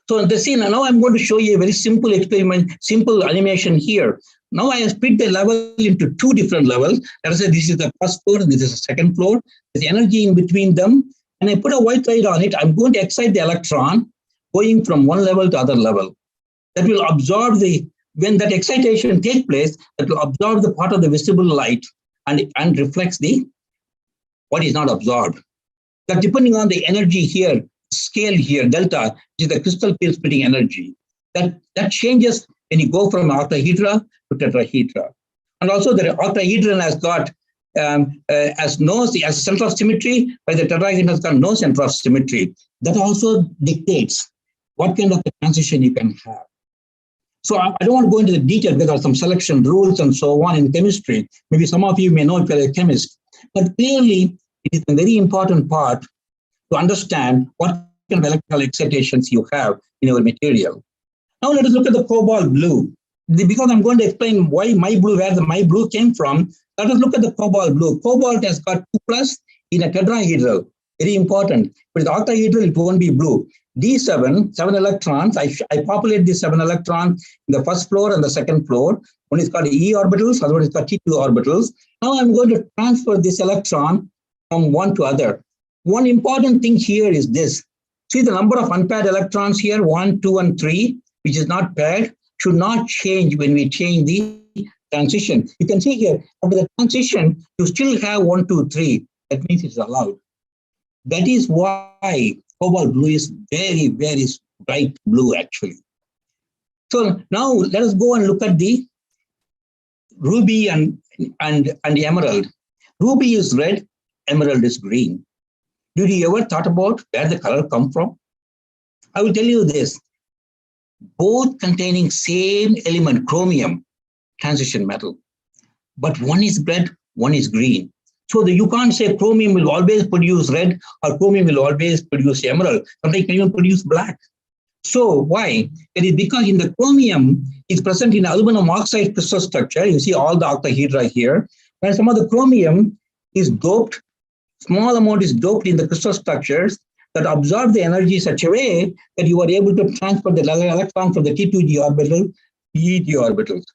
So in the scene, now I'm going to show you a very simple experiment, simple animation here. Now I have split the level into two different levels. Let us say this is the first floor and this is the second floor. There's energy in between them. And I put a white light on it. I'm going to excite the electron going from one level to other level. That will absorb when that excitation takes place, that will absorb the part of the visible light and reflects what is not absorbed. That depending on the energy here, scale here, delta, which is the crystal field splitting energy. That changes when you go from octahedra to tetrahedra. And also the octahedron has got as center of symmetry, but the tetrahedron has got no center of symmetry. That also dictates what kind of a transition you can have. So I don't want to go into the detail because there are some selection rules and so on in chemistry. Maybe some of you may know if you're a chemist, but clearly it is a very important part to understand what kind of electrical excitations you have in your material. Now let us look at the cobalt blue. Because I'm going to explain where my blue came from, let us look at the cobalt blue. Cobalt has got 2+ in a tetrahedral, very important. With the octahedral, it won't be blue. These 7 electrons, I populate these 7 electrons in the first floor and the second floor. One is called E orbitals, other one is called T2 orbitals. Now I'm going to transfer this electron from one to other. One important thing here is this. See the number of unpaired electrons here, 1, 2, and 3, which is not paired, should not change when we change the transition. You can see here, after the transition, you still have 1, 2, 3. That means it's allowed. That is why cobalt blue is very, very bright blue, actually. So now let us go and look at the ruby and emerald. Ruby is red, emerald is green. Did you ever thought about where the color come from? I will tell you this. Both containing same element, chromium, transition metal. But one is red, one is green. So you can't say chromium will always produce red or chromium will always produce emerald. Sometimes it can even produce black. So why? It is because in the chromium is present in aluminum oxide crystal structure. You see all the octahedra here. Where some of the chromium is doped, small amount is doped in the crystal structures, that absorb the energy in such a way that you are able to transfer the electron from the T2d orbital to ET orbitals.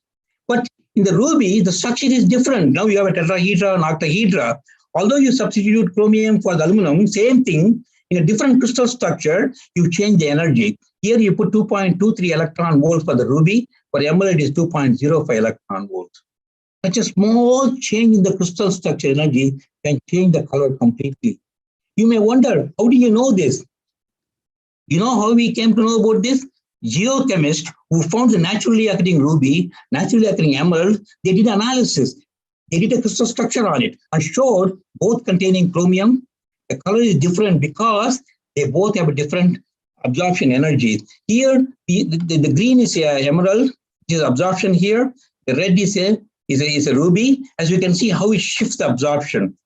But in the ruby, the structure is different. Now you have a tetrahedra and octahedra. Although you substitute chromium for the aluminum, same thing, in a different crystal structure, you change the energy. Here you put 2.23 electron volts for the ruby. For emerald, it is 2.05 electron volts. Such a small change in the crystal structure energy can change the color completely. You may wonder, how do you know this? You know how we came to know about this? Geochemists who found the naturally occurring ruby, naturally occurring emerald, they did analysis. They did a crystal structure on it and showed both containing chromium. The color is different because they both have a different absorption energy. Here, the green is a emerald, which is absorption here. The red is a ruby. As you can see how it shifts the absorption.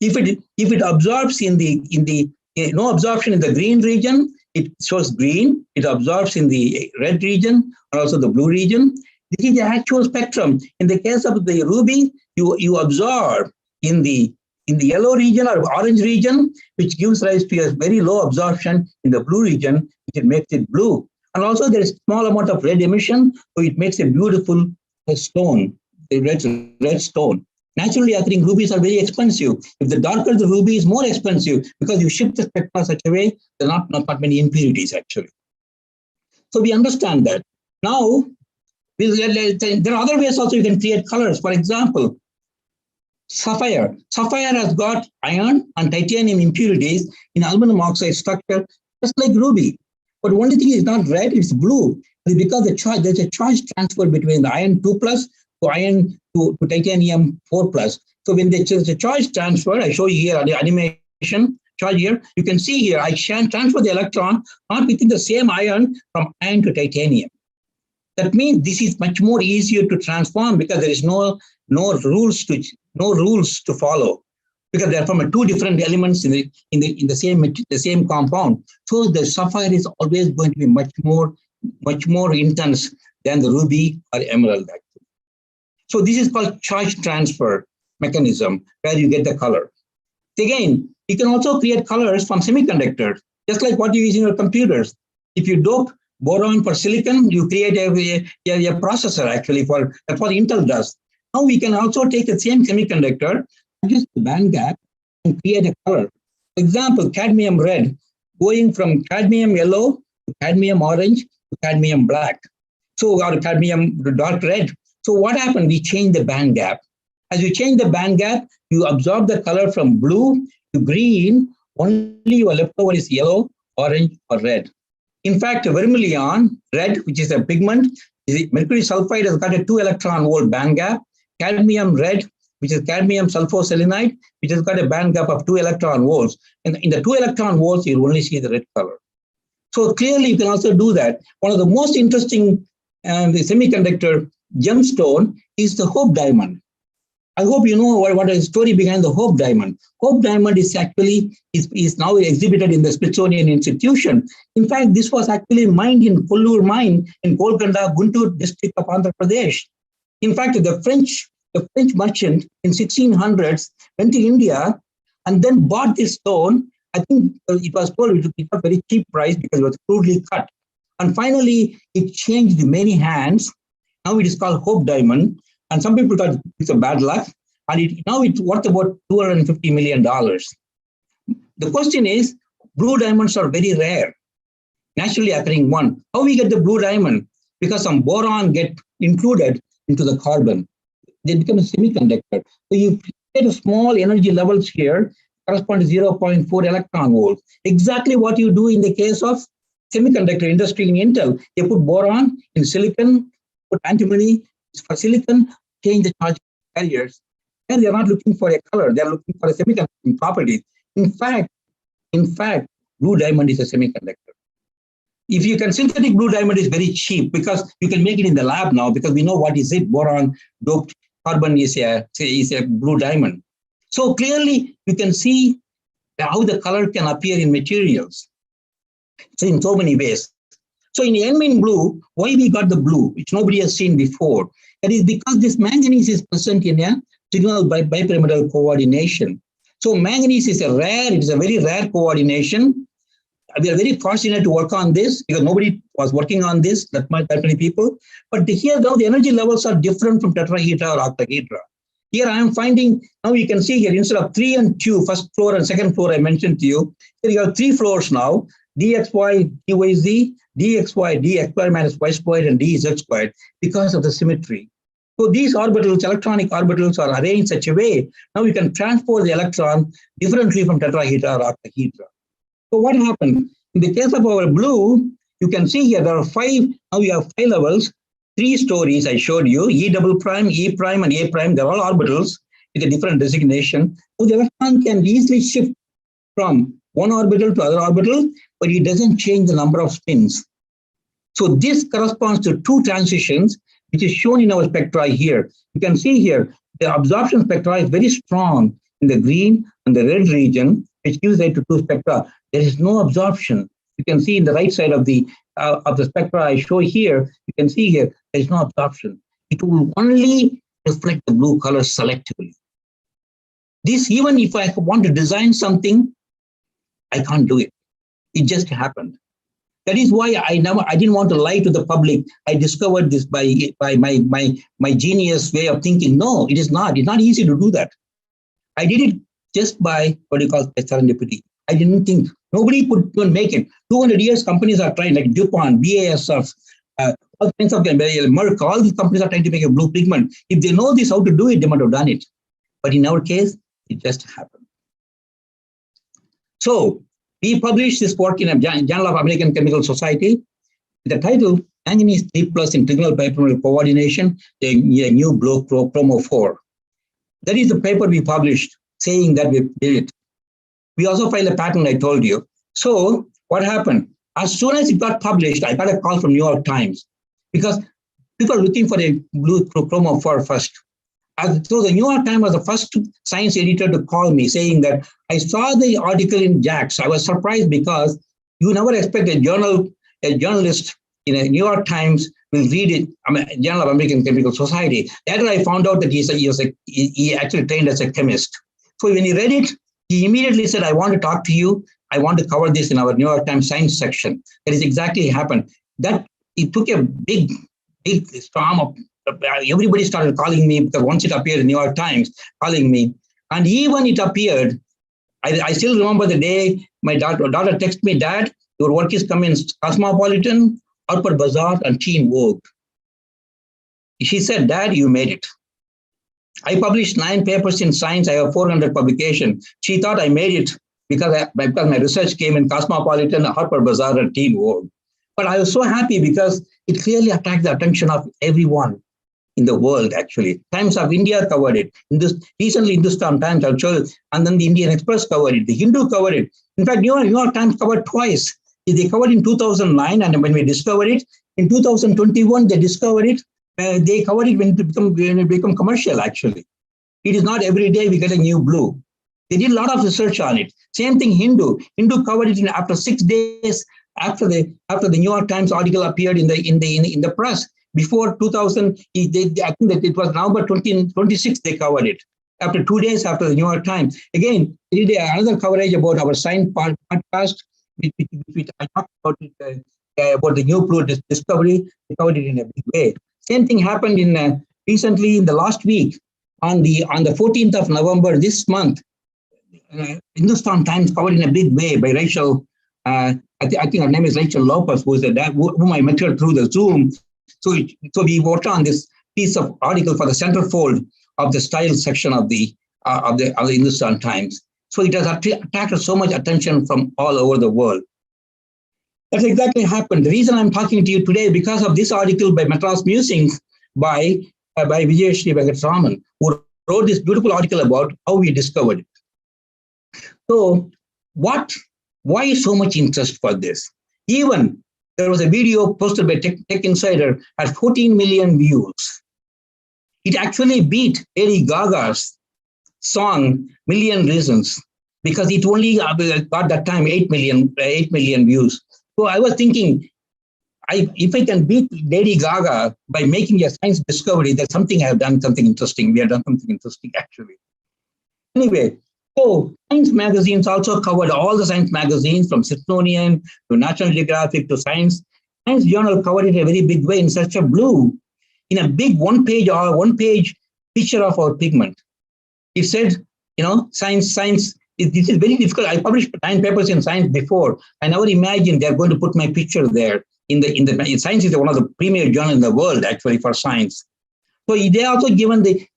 If it absorbs no absorption in the green region, it shows green. It absorbs in the red region and also the blue region. This is the actual spectrum. In the case of the ruby, you absorb in the yellow region or orange region, which gives rise to a very low absorption in the blue region, which makes it blue. And also there is a small amount of red emission, so it makes a beautiful stone, a red stone. Naturally occurring rubies are very expensive. If the darker the ruby is, more expensive because you shift the spectra such a way there are not many impurities actually. So we understand that. Now, there are other ways also you can create colors. For example, sapphire. Sapphire has got iron and titanium impurities in aluminum oxide structure, just like ruby. But only thing is not red, it's blue. It's because there's a charge transfer between the iron 2+ to iron to titanium 4+. So when there's a charge transfer, I show you here on the animation charge here, you can see here, I can transfer the electron not within the same iron from iron to titanium. That means this is much more easier to transform because there is no rules to follow, because they are from two different elements in the same compound. So the sapphire is always going to be much more intense than the ruby or emerald. So this is called charge transfer mechanism, where you get the color. Again, you can also create colors from semiconductors, just like what you use in your computers. If you dope boron for silicon, you create a processor actually that's what Intel does. Now we can also take the same semiconductor, adjust the band gap, and create a color. For example, cadmium red, going from cadmium yellow to cadmium orange to cadmium black. So our cadmium dark red. So what happened? We change the band gap. As you change the band gap, you absorb the color from blue to green. Only your leftover is yellow, orange, or red. In fact, vermilion, red, which is a pigment, mercury sulfide has got a 2 electron volt band gap. Cadmium red, which is cadmium sulfoselenide, which has got a band gap of 2 electron volts. And in the 2 electron volts, you only see the red color. So clearly, you can also do that. One of the most interesting the semiconductor gemstone is the Hope diamond. I hope you know what is the story behind the Hope diamond. Hope diamond is actually is now exhibited in the Smithsonian Institution. In fact, this was actually mined in Kollur mine in Golconda, Guntur district of Andhra Pradesh. In fact, the French merchant in 1600s went to India and then bought this stone. I think it was told it was a very cheap price because it was crudely cut. And finally, it changed many hands. Now it is called Hope diamond. And some people thought it's a bad luck. And now it's worth about $250 million. The question is, blue diamonds are very rare, naturally occurring one. How we get the blue diamond? Because some boron get included into the carbon. They become a semiconductor. So you get a small energy levels here, correspond to 0.4 electron volts. Exactly what you do in the case of semiconductor industry in Intel. They put boron in silicon, put antimony for silicon, change the charge carriers. And they're not looking for a color, they're looking for a semiconducting property. In fact, blue diamond is a semiconductor. If you can, synthetic blue diamond is very cheap because you can make it in the lab now because we know what is it, boron doped carbon is a blue diamond. So clearly you can see how the color can appear in materials. So in so many ways. So in YInMn blue, why we got the blue, which nobody has seen before? That is because this manganese is present in a signal bipyramidal coordination. So manganese is it is a very rare coordination. we are very fortunate to work on this because nobody was working on this, that many people. But here now the energy levels are different from tetrahedra or octahedra. Here I am finding, now you can see here, instead of 3 and 2, first floor and second floor I mentioned to you, here you have 3 floors now, dxy, dyz, dxy, dx minus y squared and dz squared because of the symmetry. So these orbitals, electronic orbitals are arranged such a way, now you can transport the electron differently from tetrahedra or octahedra. So what happened? In the case of our blue, you can see here there are 5, now we have 5 levels, 3 stories I showed you, E double prime, E prime, and A prime, they're all orbitals with a different designation. So the electron can easily shift from one orbital to other orbital, but it doesn't change the number of spins. So this corresponds to 2 transitions, which is shown in our spectra here. You can see here, the absorption spectra is very strong in the green and the red region, which gives rise to 2 spectra. There is no absorption. You can see in the right side of the spectra I show here, you can see here, there is no absorption. It will only reflect the blue color selectively. This, even if I want to design something, I can't do it. It just happened. That is why I didn't want to lie to the public. I discovered this by my genius way of thinking. No, it is not. It's not easy to do that. I did it just by what you call serendipity. I didn't think nobody could make it. 200 years companies are trying, like DuPont, BASF, all kinds of Merck, all these companies are trying to make a blue pigment. If they know this, how to do it, they might have done it. But in our case, it just happened. So we published this work in a Journal of American Chemical Society. The title, Manganese 3+ in Trigonal Bipyramidal Coordination, a new blue chromo 4. That is the paper we published saying that we did it. We also filed a patent, I told you. So what happened? As soon as it got published, I got a call from New York Times because people are looking for a blue chromo 4 first. So the New York Times was the first science editor to call me saying that I saw the article in JAX. I was surprised because you never expect a journalist in a New York Times will read it, Journal of American Chemical Society. Later I found out that he actually trained as a chemist. So when he read it, he immediately said, I want to talk to you. I want to cover this in our New York Times science section. That is exactly happened. That it took a big storm of everybody started calling me because once it appeared in New York Times, calling me. And even it appeared, I still remember the day my daughter texted me, Dad, your work is coming in Cosmopolitan, Harper's Bazaar, and Teen Vogue. She said, Dad, you made it. I published 9 papers in science. I have 400 publications. She thought I made it because my research came in Cosmopolitan, Harper's Bazaar, and Teen Vogue. But I was so happy because it clearly attracted the attention of everyone in the world, actually. Times of India covered it. Recently, Hindustan Times, I'll show you, and then the Indian Express covered it. The Hindu covered it. In fact, New York Times covered twice. They covered in 2009, and when we discovered it, in 2021, they discovered it. They covered it when it become commercial, actually. It is not every day we get a new blue. They did a lot of research on it. Same thing, Hindu. Hindu covered it after 6 days after the New York Times article appeared in the press. Before 2000, I think that it was November 26th they covered it. After 2 days after the New York Times. Again, they did another coverage about our science podcast, which I talked about it, about the new blue discovery. They covered it in a big way. Same thing happened recently in the last week on the 14th of November this month. Hindustan Times covered in a big way by Rachel. I think her name is Rachel Lapis, whom I met her through the Zoom. So we worked on this piece of article for the centerfold of the style section of the Hindustan Times. So it has attracted so much attention from all over the world. That's exactly happened. The reason I'm talking to you today because of this article by Madras Musings by Vijayashree Venkataraman, who wrote this beautiful article about how we discovered it. So why so much interest for this? Even there was a video posted by Tech Insider at 14 million views. It actually beat Lady Gaga's song Million Reasons because it only got that time 8 million views. So I was thinking, if I can beat Lady Gaga by making a science discovery, that's something I have done something interesting. We have done something interesting actually. Anyway, So science magazines also covered all the science magazines from Smithsonian to National Geographic to Science. Science Journal covered it in a very big way in search of blue, in a big one-page picture of our pigment. It said, science, this is very difficult. I published 9 papers in science before. I never imagined they're going to put my picture there. Science is one of the premier journals in the world, actually, for science. So they also given the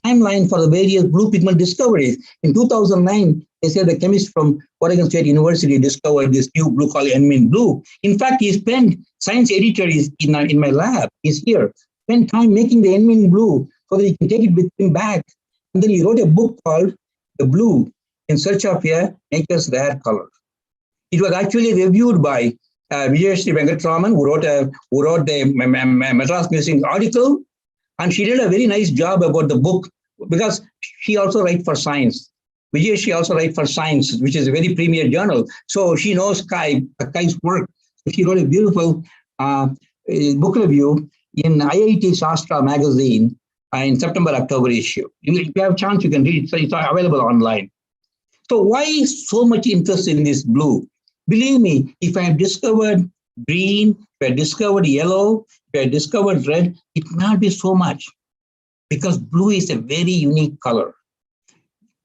timeline for the various blue pigment discoveries. In 2009, they said the chemist from Oregon State University discovered this new blue called YInMn blue. In fact, he spent, science editor is in my lab, he's here, spent time making the YInMn blue so that he can take it with him back. And then he wrote a book called The Blue, in search of a nature's rare color. It was actually reviewed by Vijayashree Venkatraman, who wrote the Madras Museum article, and she did a very nice job about the book because she also writes for science. Vijayashree also writes for Science, which is a very premier journal. So she knows Kai's work. So she wrote a beautiful book review in IIT Shastra magazine in September-October issue. If you have a chance, you can read it. So it's available online. So why so much interest in this blue? Believe me, if I have discovered green, if I discovered yellow, if I discovered red, it cannot be so much because blue is a very unique color.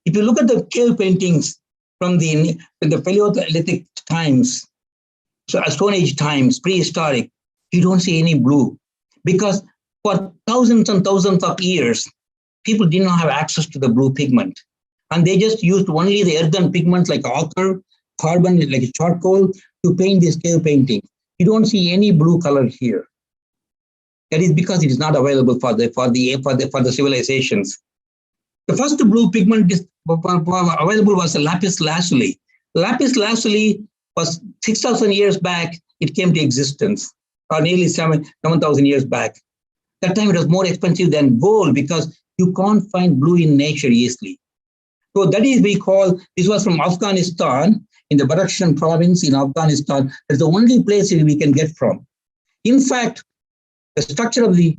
If you look at the cave paintings from the Paleolithic times, so Stone Age times, prehistoric, you don't see any blue because for thousands and thousands of years, people did not have access to the blue pigment. And they just used only the earthen pigments like ochre, carbon, like charcoal, to paint this cave painting. You don't see any blue color here. That is because it is not available for the civilizations. The first blue pigment available was the Lapis Lazuli. Lapis Lazuli was 6,000 years back, it came to existence, or nearly 7,000 years back. That time it was more expensive than gold because you can't find blue in nature easily. So that is this was from Afghanistan, in the Badakhshan province in Afghanistan. That's the only place we can get from. In fact, the structure of the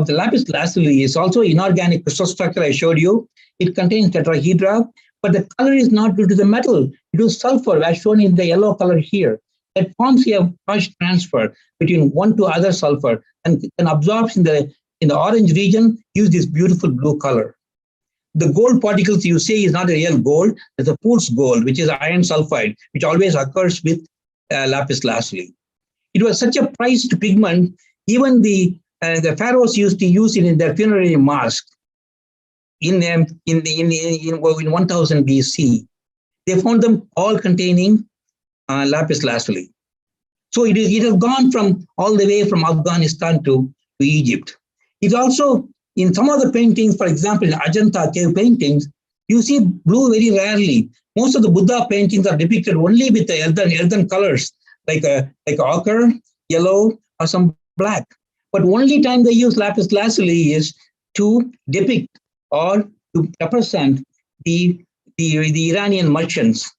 Lapis Lazuli is also inorganic crystal structure I showed you. It contains tetrahedra, but the color is not due to the metal. It is sulfur, as shown in the yellow color here. That forms a charge transfer between one to other sulfur and absorbs in the orange region, gives this beautiful blue color. The gold particles you see is not a real gold, it's a fool's gold, which is iron sulfide, which always occurs with lapis lazuli. It was such a prized pigment, even the pharaohs used to use it in their funerary masks in 1000 BC. They found them all containing lapis lazuli. So it has gone from all the way from Afghanistan to Egypt. It also, in some of the paintings, for example, in Ajanta cave paintings, you see blue very rarely. Most of the Buddha paintings are depicted only with the earthen colors, like ochre, yellow, or some black. But only time they use lapis lazuli is to depict or to represent the Iranian merchants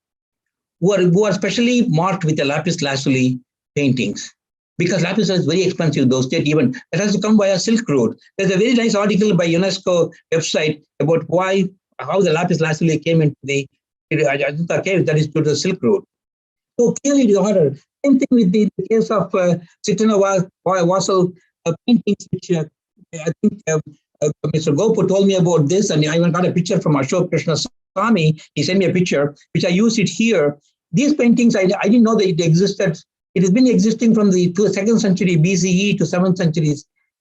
who are specially marked with the lapis lazuli paintings. Because lapis is very expensive, those days even. It has to come via Silk Road. There's a very nice article by UNESCO website about how the lapis lazuli came into the Ajanta cave, that is to the Silk Road. So clearly the order. Same thing with the case of Sistine Vassal paintings, which I think Mr. Gopu told me about this, and I even got a picture from Ashok Krishna Swami. He sent me a picture, which I used it here. These paintings, I didn't know that it existed. It has been existing from the 2nd century BCE to 7th century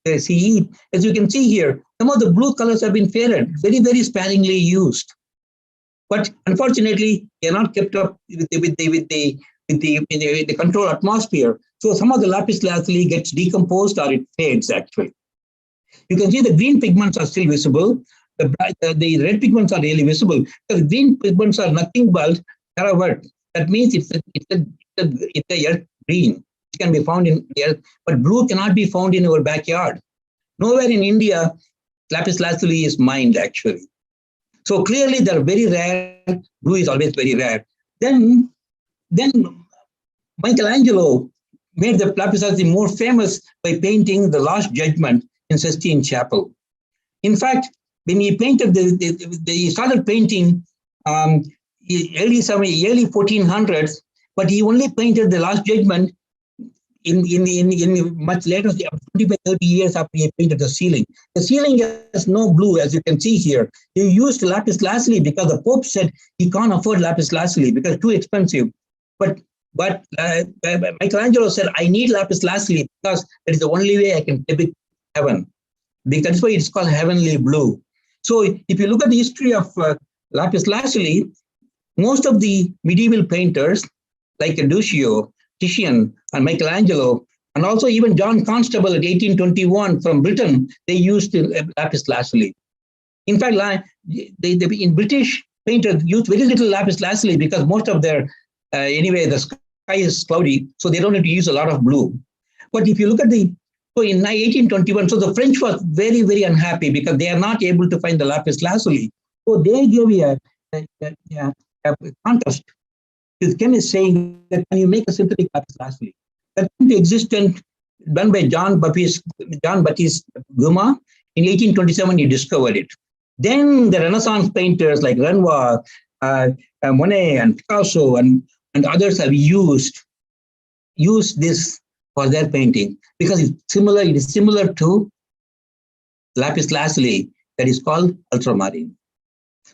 CE. As you can see here, some of the blue colors have been faded, very, very sparingly used. But unfortunately, they are not kept up with the controlled atmosphere. So some of the lapis lazuli gets decomposed or it fades actually. You can see the green pigments are still visible. The red pigments are really visible. The green pigments are nothing but terravert. That means it's a earth green, which can be found in the earth, but blue cannot be found in our backyard. Nowhere in India, lapis lazuli is mined actually. So clearly they're very rare. Blue is always very rare. Then Michelangelo made the lapis lazuli more famous by painting the Last Judgment in Sistine Chapel. In fact, when he painted, he started painting early 1400s, but he only painted the Last Judgment in much later, 25, 30 years after he painted the ceiling. The ceiling has no blue, as you can see here. He used lapis lazuli because the Pope said he can't afford lapis lazuli because it's too expensive. But Michelangelo said, I need lapis lazuli because that is the only way I can depict heaven. That's why it's called heavenly blue. So if you look at the history of lapis lazuli, most of the medieval painters like Duccio, Titian, and Michelangelo, and also even John Constable at 1821 from Britain, they used lapis lazuli. In fact, in British painters used very little lapis lazuli because most of their, anyway, the sky is cloudy, so they don't have to use a lot of blue. But if you look at so in 1821, so the French was very, very unhappy because they are not able to find the lapis lazuli. So they gave a contest to the chemist saying that can you make a synthetic lapis lazuli? That came to existence done by Jean Baptiste Guérin. In 1827, he discovered it. Then the Renaissance painters like Renoir, Monet, and Picasso, and others have used this for their painting because it's similar. It is similar to lapis lazuli that is called ultramarine.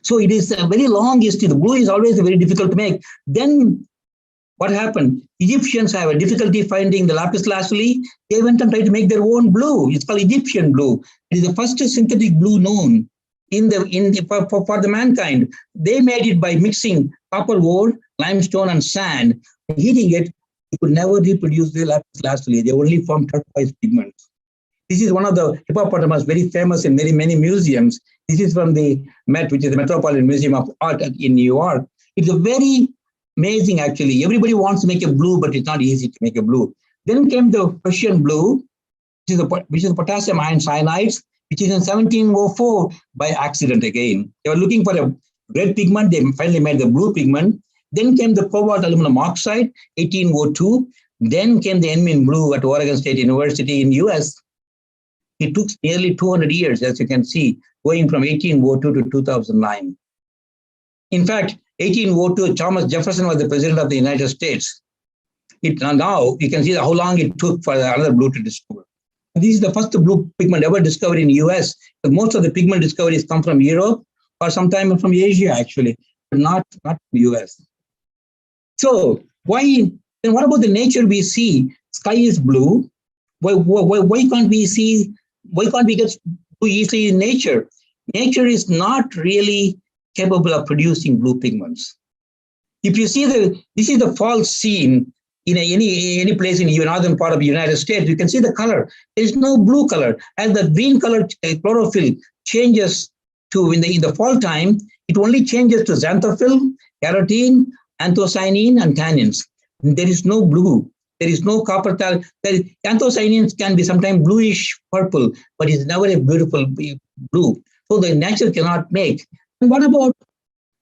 So it is a very long history. The blue is always very difficult to make. Then what happened? Egyptians have a difficulty finding the lapis lazuli. They went and tried to make their own blue. It's called Egyptian blue. It is the first synthetic blue known for the mankind. They made it by mixing copper ore, limestone, and sand. Heating it, you could never reproduce the lapis lazuli. They only formed turquoise pigments. This is one of the hippopotamus, very famous in many museums. This is from the Met, which is the Metropolitan Museum of Art in New York. It's a very amazing, actually. Everybody wants to make a blue, but it's not easy to make a blue. Then came the Prussian blue, which is potassium iron cyanides, which is in 1704 by accident again. They were looking for a red pigment. They finally made the blue pigment. Then came the cobalt aluminum oxide, 1802. Then came the YInMn blue at Oregon State University in US. It took nearly 200 years, as you can see, going from 1802 to 2009. In fact, 1802, Thomas Jefferson was the president of the United States. Now you can see how long it took for another blue to discover. This is the first blue pigment ever discovered in the US. But most of the pigment discoveries come from Europe or sometimes from Asia, actually, but not the US. So then what about the nature we see? Sky is blue. Why can't we get blue easily in nature? Nature is not really capable of producing blue pigments. If you see this is the fall scene in any place in the northern part of the United States, you can see the color. There is no blue color. As the green color chlorophyll changes to in the fall time, it only changes to xanthophyll, carotene, anthocyanins, and tannins. There is no blue. There is no copper. Anthocyanins can be sometimes bluish purple, but it's never a beautiful blue. So the nature cannot make. And what about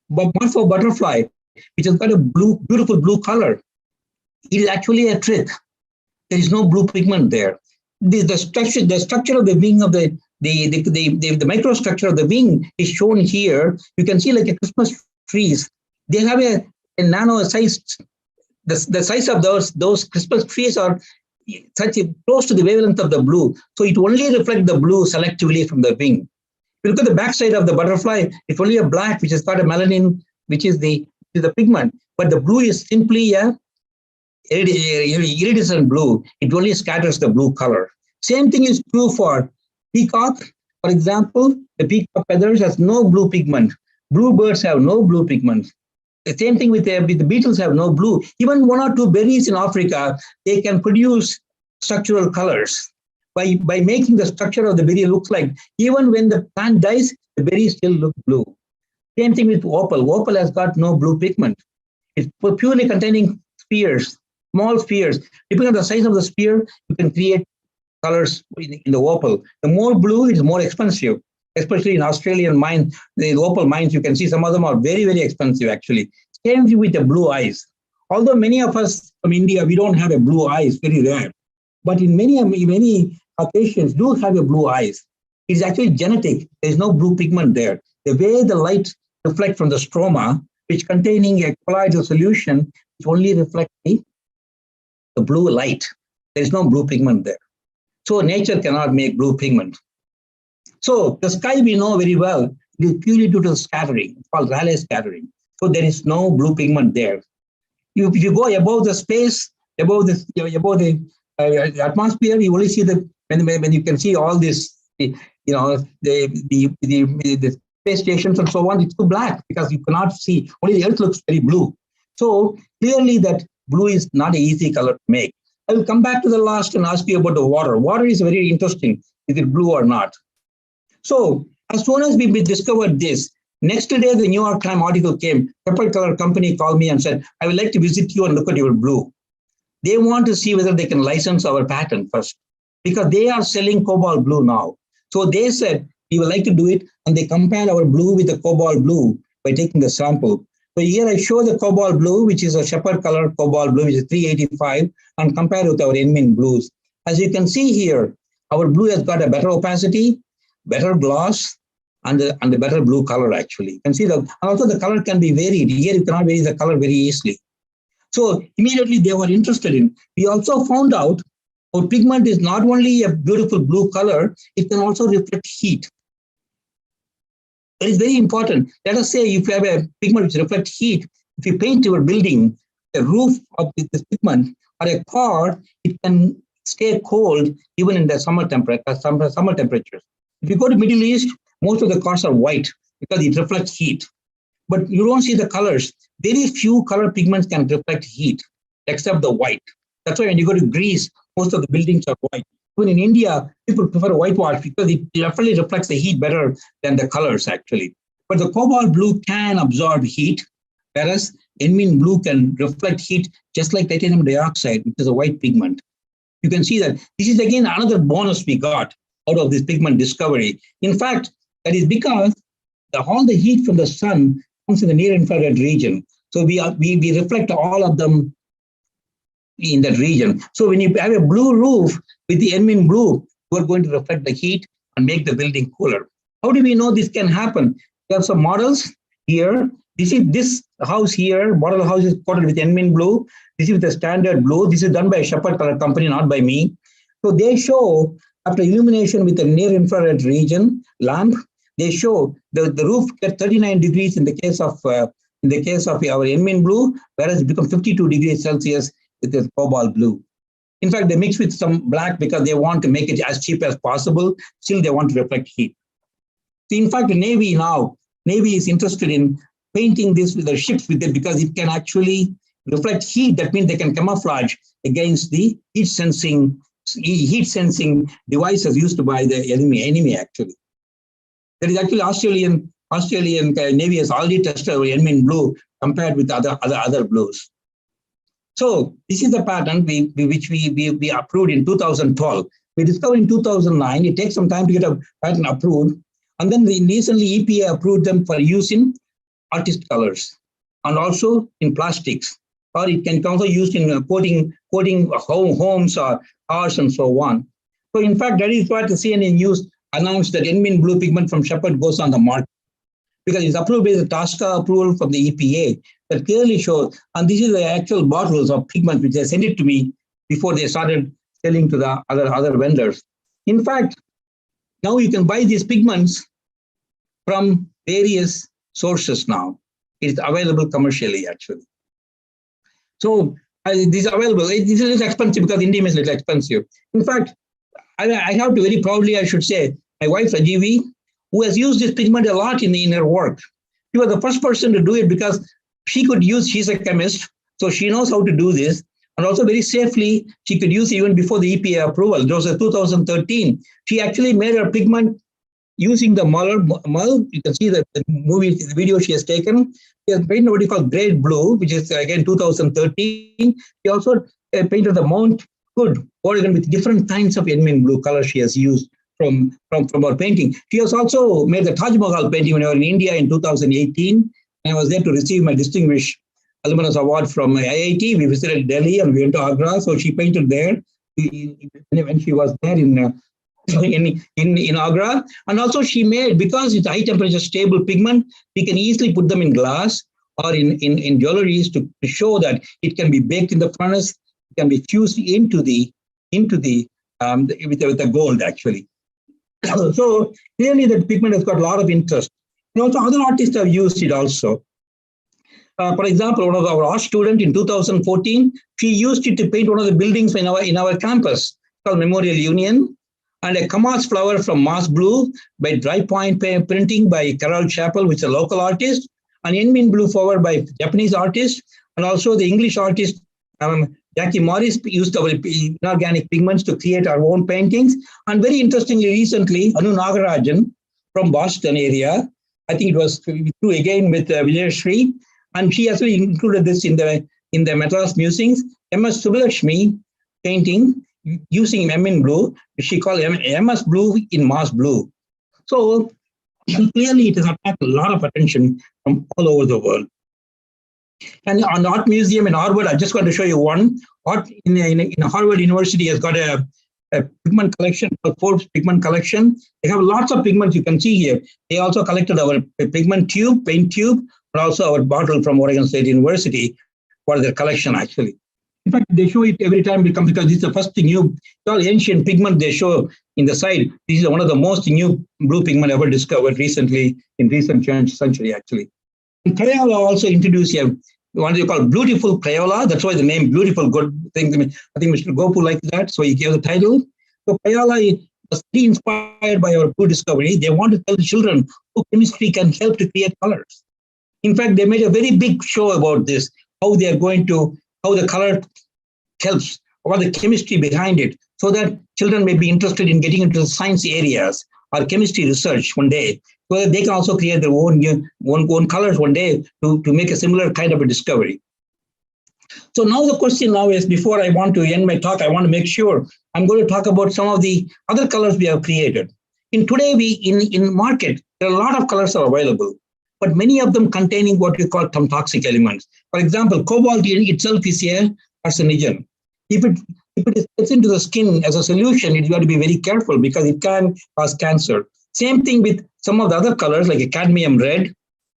morpho butterfly, which has got a beautiful blue color? It is actually a trick. There is no blue pigment there. The structure of the wing of the microstructure of the wing is shown here. You can see like a Christmas trees. They have a nano size. The size of those Christmas trees are close to the wavelength of the blue. So it only reflects the blue selectively from the wing. If you look at the backside of the butterfly, it's only a black, which has got a melanin, which is the pigment. But the blue is simply a iridescent blue. It only scatters the blue color. Same thing is true for peacock. For example, the peacock feathers has no blue pigment. Bluebirds have no blue pigment. The same thing with the beetles have no blue. Even one or two berries in Africa, they can produce structural colors by making the structure of the berry look like, even when the plant dies, the berries still look blue. Same thing with opal. Opal has got no blue pigment. It's purely containing spheres, small spheres. Depending on the size of the sphere, you can create colors in the opal. The more blue, it is more expensive. Especially in Australian mines, the opal mines, you can see some of them are very, very expensive actually. Same thing with the blue eyes. Although many of us from India, we don't have a blue eyes, very rare. But in many Caucasians do have a blue eyes. It's actually genetic. There's no blue pigment there. The way the light reflect from the stroma, which containing a colloidal solution, which only reflects the blue light. There is no blue pigment there. So nature cannot make blue pigment. So the sky we know very well, it is purely due to scattering. It's called Rayleigh scattering. So there is no blue pigment there. If you go above the space, above the atmosphere, you only see when you can see all this, the space stations and so on. It's too black because you cannot see. Only the Earth looks very blue. So clearly that blue is not an easy color to make. I will come back to the last and ask you about the water. Water is very interesting. Is it blue or not? So as soon as we discovered this, next day the New York Times article came. Purple Color Company called me and said, I would like to visit you and look at your blue. They want to see whether they can license our patent first, because they are selling Cobalt Blue now. So they said, we would like to do it, and they compared our blue with the Cobalt Blue by taking the sample. So here I show the Cobalt Blue, which is a shepherd color Cobalt Blue, which is 385, and compare with our YInMn blues. As you can see here, our blue has got a better opacity, better gloss, and the better blue color actually. You can see that, and also the color can be varied. Here you cannot vary the color very easily. So immediately they were interested in. We also found out our pigment is not only a beautiful blue color, it can also reflect heat. That is very important. Let us say if you have a pigment which reflects heat, if you paint your building, the roof of this pigment, or a car, it can stay cold even in the summer temperatures. If you go to Middle East, most of the cars are white because it reflects heat. But you don't see the colors. Very few color pigments can reflect heat, except the white. That's why when you go to Greece, most of the buildings are white. Even in India, people prefer whitewash because it definitely reflects the heat better than the colors actually. But the Cobalt Blue can absorb heat, whereas YInMn Blue can reflect heat just like titanium dioxide, which is a white pigment. You can see that this is again another bonus we got out of this pigment discovery. In fact, that is because all the heat from the sun comes in the near infrared region. So we reflect all of them in that region. So when you have a blue roof with the YInMn Blue, you are going to reflect the heat and make the building cooler. How do we know this can happen? We have some models here. This is this house here, model house is coated with YInMn Blue. This is the standard blue. This is done by a Shepherd Color Company, not by me. So they show after illumination with a near infrared region lamp, they show the roof gets 39 degrees in the case of our YInMn Blue, whereas it becomes 52 degrees Celsius with the Cobalt Blue. In fact, they mix with some black because they want to make it as cheap as possible. Still, they want to reflect heat. So in fact, the Navy is interested in painting this with the ships with it because it can actually reflect heat. That means they can camouflage against the heat sensing devices used by the enemy actually. There is actually Australian Navy has already tested our YInMn Blue compared with other blues. So this is the patent which we approved in 2012. We discovered in 2009. It takes some time to get a patent approved, and then recently EPA approved them for use in artist colors and also in plastics, or it can also used in coating homes or cars and so on. So in fact, that is what the CNN News announced that YInMn Blue pigment from Shepherd goes on the market because it's approved by the TSCA approval from the EPA that clearly shows, and this is the actual bottles of pigment which they sent it to me before they started selling to the other vendors. In fact, now you can buy these pigments from various sources now. It's available commercially actually. So this is available. This is a little expensive because Indium is a little expensive. In fact, I have to very proudly, I should say, my wife Rajivi, who has used this pigment a lot in her work. She was the first person to do it because she's a chemist, so she knows how to do this. And also very safely, she could use it even before the EPA approval. It was in 2013. She actually made her pigment using the mull. You can see the video she has taken. She has painted what you call grade blue, which is again 2013. She also painted the Mount Hood Oregon with different kinds of YInMn Blue color she has used from our painting. She has also made the Taj Mahal painting when I was in India in 2018. And I was there to receive my distinguished Alumnus Award from IIT. We visited Delhi and we went to Agra, so she painted there when she was there in in Agra. And also she made, because it's high temperature stable pigment, we can easily put them in glass or in jewelries to show that it can be baked in the furnace, it can be fused into the with the gold actually. So clearly that pigment has got a lot of interest. And also other artists have used it also. For example, one of our art student in 2014, she used it to paint one of the buildings in our campus called Memorial Union, and a Kamas flower from Mas Blue by dry point printing by Carol Chappell, which is a local artist, and YInMn blue flower by Japanese artist, and also the English artist Jackie Morris used our inorganic pigments to create our own paintings. And very interestingly, recently, Anu Nagarajan from Boston area, I think it was through again with Vijayashree, and she actually included this in the Madras musings. MS Subbalakshmi painting using YInMn blue, she called MS blue in Mas Blue. So clearly it has attracted a lot of attention from all over the world. And on the Art Museum in Harvard, I just want to show you one. Art in Harvard University has got a pigment collection, a Forbes pigment collection. They have lots of pigments you can see here. They also collected our pigment tube, paint tube, but also our bottle from Oregon State University for their collection actually. In fact, they show it every time we come because this is the first new, all ancient pigment they show in the side. This is one of the most new blue pigment ever discovered recently in recent century actually. And Crayola also introduced here what you call BLUEtiful Crayola. That's why the name BLUEtiful good thing. I think Mr. Gopu liked that, so he gave the title. So Crayola was really inspired by our blue discovery. They want to tell the children how chemistry can help to create colors. In fact, they made a very big show about this, how they are going to, how the color helps, what the chemistry behind it, so that children may be interested in getting into the science areas or chemistry research one day, so that they can also create their own colors one day to make a similar kind of a discovery. So now the question now is, before I want to end my talk, I want to make sure I'm going to talk about some of the other colors we have created. Today, in market, there are a lot of colors are available, but many of them containing what we call some toxic elements. For example, cobalt itself is a carcinogen. If it gets into the skin as a solution, you have to be very careful because it can cause cancer. Same thing with some of the other colors like a cadmium red,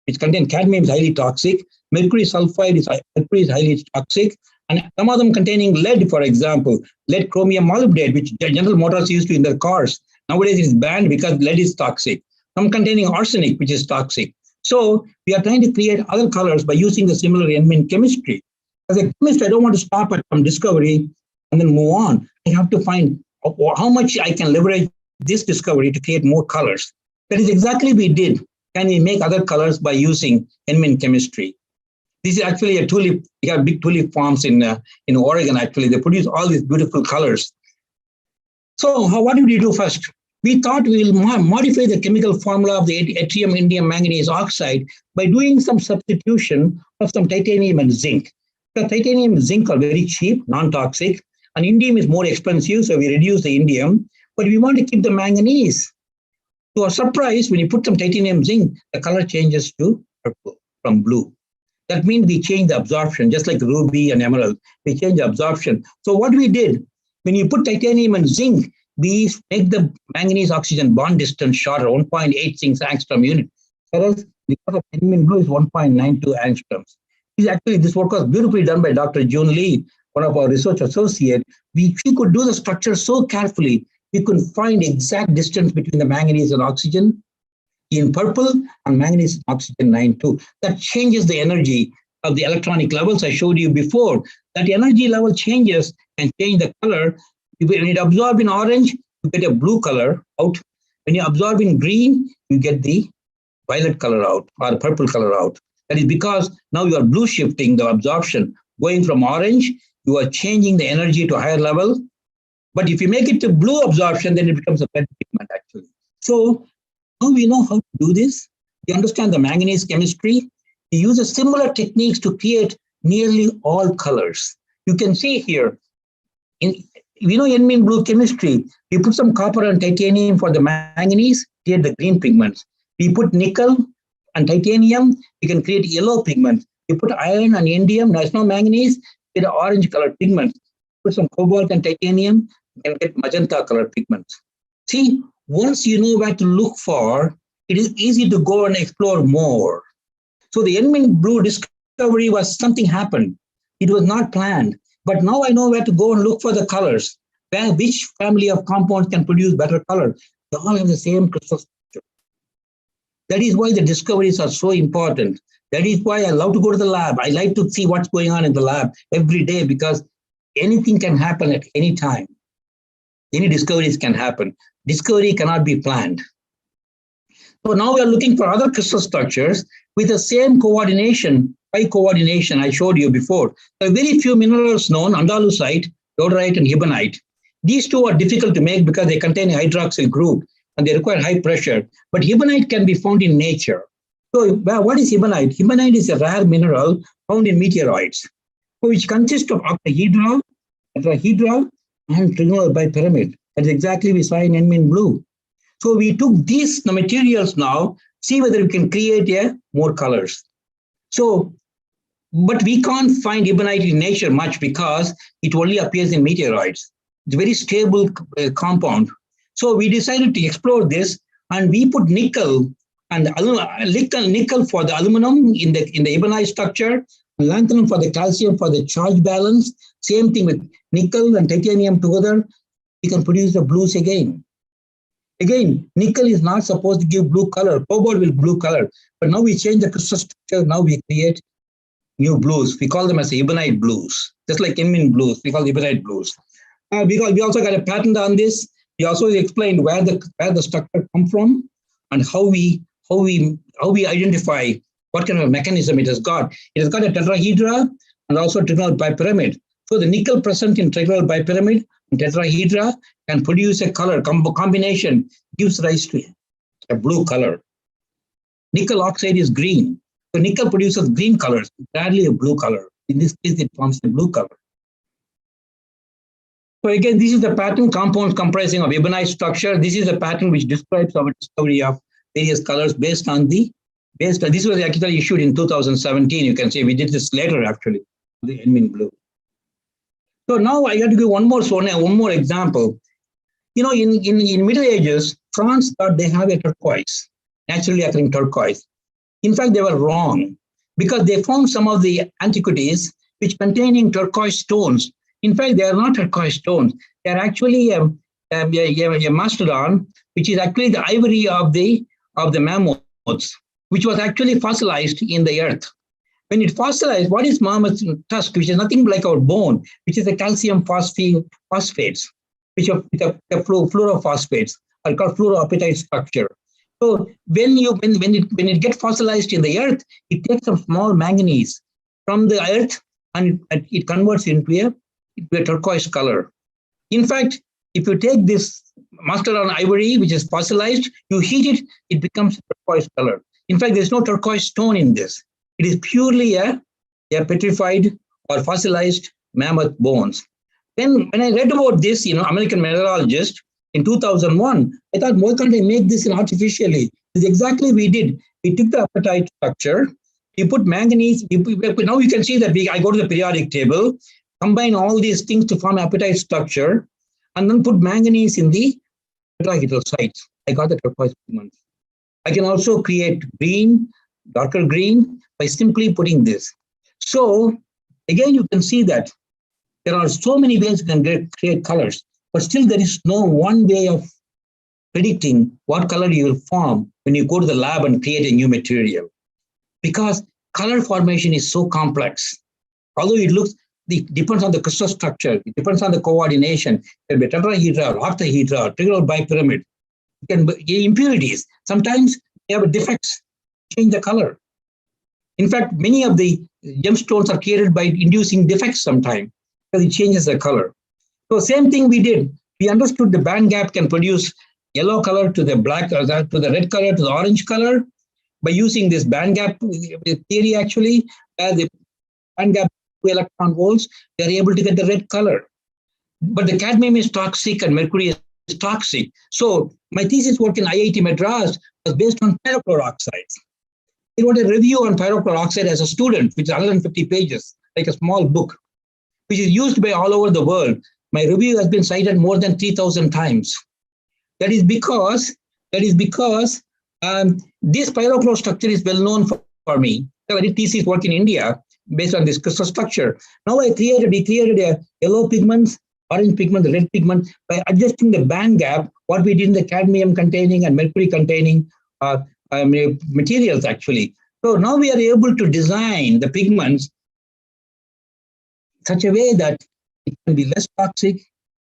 which contain cadmium is highly toxic. Mercury sulfide is highly toxic. And some of them containing lead, for example, lead chromium molybdate, which General Motors used to in their cars. Nowadays it's banned because lead is toxic. Some containing arsenic, which is toxic. So we are trying to create other colors by using the similar YInMn chemistry. As a chemist, I don't want to stop at some discovery and then move on. I have to find how much I can leverage this discovery to create more colors. That is exactly what we did. Can we make other colors by using YInMn chemistry? This is actually a tulip. We have big tulip farms in Oregon, actually. They produce all these beautiful colors. So what did we do first? We thought we will modify the chemical formula of the Atrium indium manganese oxide by doing some substitution of some titanium and zinc. The titanium and zinc are very cheap, non-toxic, and indium is more expensive, so we reduce the indium, but we want to keep the manganese. To our surprise, when you put some titanium zinc, the color changes to purple from blue. That means we change the absorption, just like ruby and emerald. We change the absorption. So what we did, when you put titanium and zinc, we make the manganese oxygen bond distance shorter, 1.86 angstrom unit. Whereas because of YInMn blue is 1.92 angstroms. This work was beautifully done by Dr. June Lee, one of our research associates. She could do the structure so carefully, we could find exact distance between the manganese and oxygen in purple and manganese and oxygen 9.2. That changes the energy of the electronic levels I showed you before. That energy level changes and change the color. When it absorbs in orange, you get a blue color out. When you absorb in green, you get the violet color out or purple color out. That is because now you are blue shifting the absorption. Going from orange, you are changing the energy to a higher level. But if you make it to blue absorption, then it becomes a red pigment actually. So now we know how to do this. We understand the manganese chemistry. We use similar techniques to create nearly all colors. You can see here, we know YInMn blue chemistry. We put some copper and titanium for the manganese, create the green pigments. We put nickel and titanium, we can create yellow pigments. We put iron and indium, there's no manganese, get orange colored pigments. Put some cobalt and titanium, you can get magenta colored pigments. See, once you know where to look for, it is easy to go and explore more. So the YInMn blue discovery was something happened. It was not planned. But now I know where to go and look for the colors, which family of compounds can produce better color. They all have the same crystal structure. That is why the discoveries are so important. That is why I love to go to the lab. I like to see what's going on in the lab every day, because anything can happen at any time. Any discoveries can happen. Discovery cannot be planned. So now we are looking for other crystal structures with the same coordination, pi coordination I showed you before. There are very few minerals known, andalusite, rhodolite, and hibonite. These two are difficult to make because they contain a hydroxyl group and they require high pressure. But hibonite can be found in nature. So what is hibonite? Hibonite is a rare mineral found in meteoroids, which consists of octahedral, tetrahedral, and trigonal bipyramid. That's exactly we saw in YInMn blue. So we took these materials now, see whether we can create more colors. So, but we can't find hibonite in nature much because it only appears in meteoroids. It's a very stable compound. So we decided to explore this, and we put nickel and nickel for the aluminum in the hibonite structure, lanthanum for the calcium for the charge balance. Same thing with nickel and titanium together. We can produce the blues again. Again, nickel is not supposed to give blue color. Cobalt will blue color. But now we change the crystal structure. Now we create new blues. We call them as the hibonite blues. Just like YInMn blues, we call hibonite blues. Because we also got a patent on this. We also explained where the structure come from and how we identify what kind of mechanism it has got. It has got a tetrahedra and also trigonal bipyramid. So the nickel present in trigonal bipyramid and tetrahedra can produce a color combination, gives rise to a blue color. Nickel oxide is green. So nickel produces green colors, rarely a blue color. In this case, it forms a blue color. So again, this is the pattern compounds comprising of hibonite structure. This is a pattern which describes our discovery of various colors based on this was actually issued in 2017. You can say we did this later actually, the YInMn blue. So now I got to give one more example. You know, in Middle Ages, France thought they have a turquoise, naturally occurring turquoise. In fact, they were wrong because they found some of the antiquities which containing turquoise stones. In fact, they are not turquoise stones. They are actually a mastodon, which is actually the ivory of the mammoths, which was actually fossilized in the earth. When it fossilized, what is mammoth tusk, which is nothing like our bone, which is a calcium phosphates, which are the fluorophosphates, are called fluoroapatite structure. So when it gets fossilized in the earth, it takes some small manganese from the earth and it converts into a turquoise color. In fact, if you take this mastodon ivory, which is fossilized, you heat it, it becomes a turquoise color. In fact, there's no turquoise stone in this. It is purely a petrified or fossilized mammoth bones. Then when I read about this, American mineralogist in 2001, I thought, why can't I make this artificially? This is exactly we did. We took the apatite structure, we put manganese. Now you can see that I go to the periodic table, combine all these things to form apatite structure, and then put manganese in the tetrahedral sites. I got the turquoise pigment. I can also create green, darker green by simply putting this. So again, you can see that there are so many ways you can create colors, but still there is no one way of predicting what color you will form when you go to the lab and create a new material. Because color formation is so complex. Although it depends on the crystal structure, it depends on the coordination. There will be tetrahedra, octahedra, trigonal bipyramid. You can be impurities. Sometimes they have defects, change the color. In fact, many of the gemstones are created by inducing defects sometimes because it changes the color. So same thing we did. We understood the band gap can produce yellow color to the black, to the red color, to the orange color. By using this band gap theory, actually, the band gap 2 electron volts, they are able to get the red color. But the cadmium is toxic and mercury is toxic. So my thesis work in IIT Madras was based on pyrochloroxides. I wrote a review on pyrochloroxide as a student, which is 150 pages, like a small book, which is used by all over the world. My review has been cited more than 3,000 times. That is because this pyrochlore structure is well known for me. I did thesis work in India based on this crystal structure. Now we created a yellow pigment, orange pigment, red pigment by adjusting the band gap, what we did in the cadmium containing and mercury containing materials actually. So now we are able to design the pigments such a way that it can be less toxic,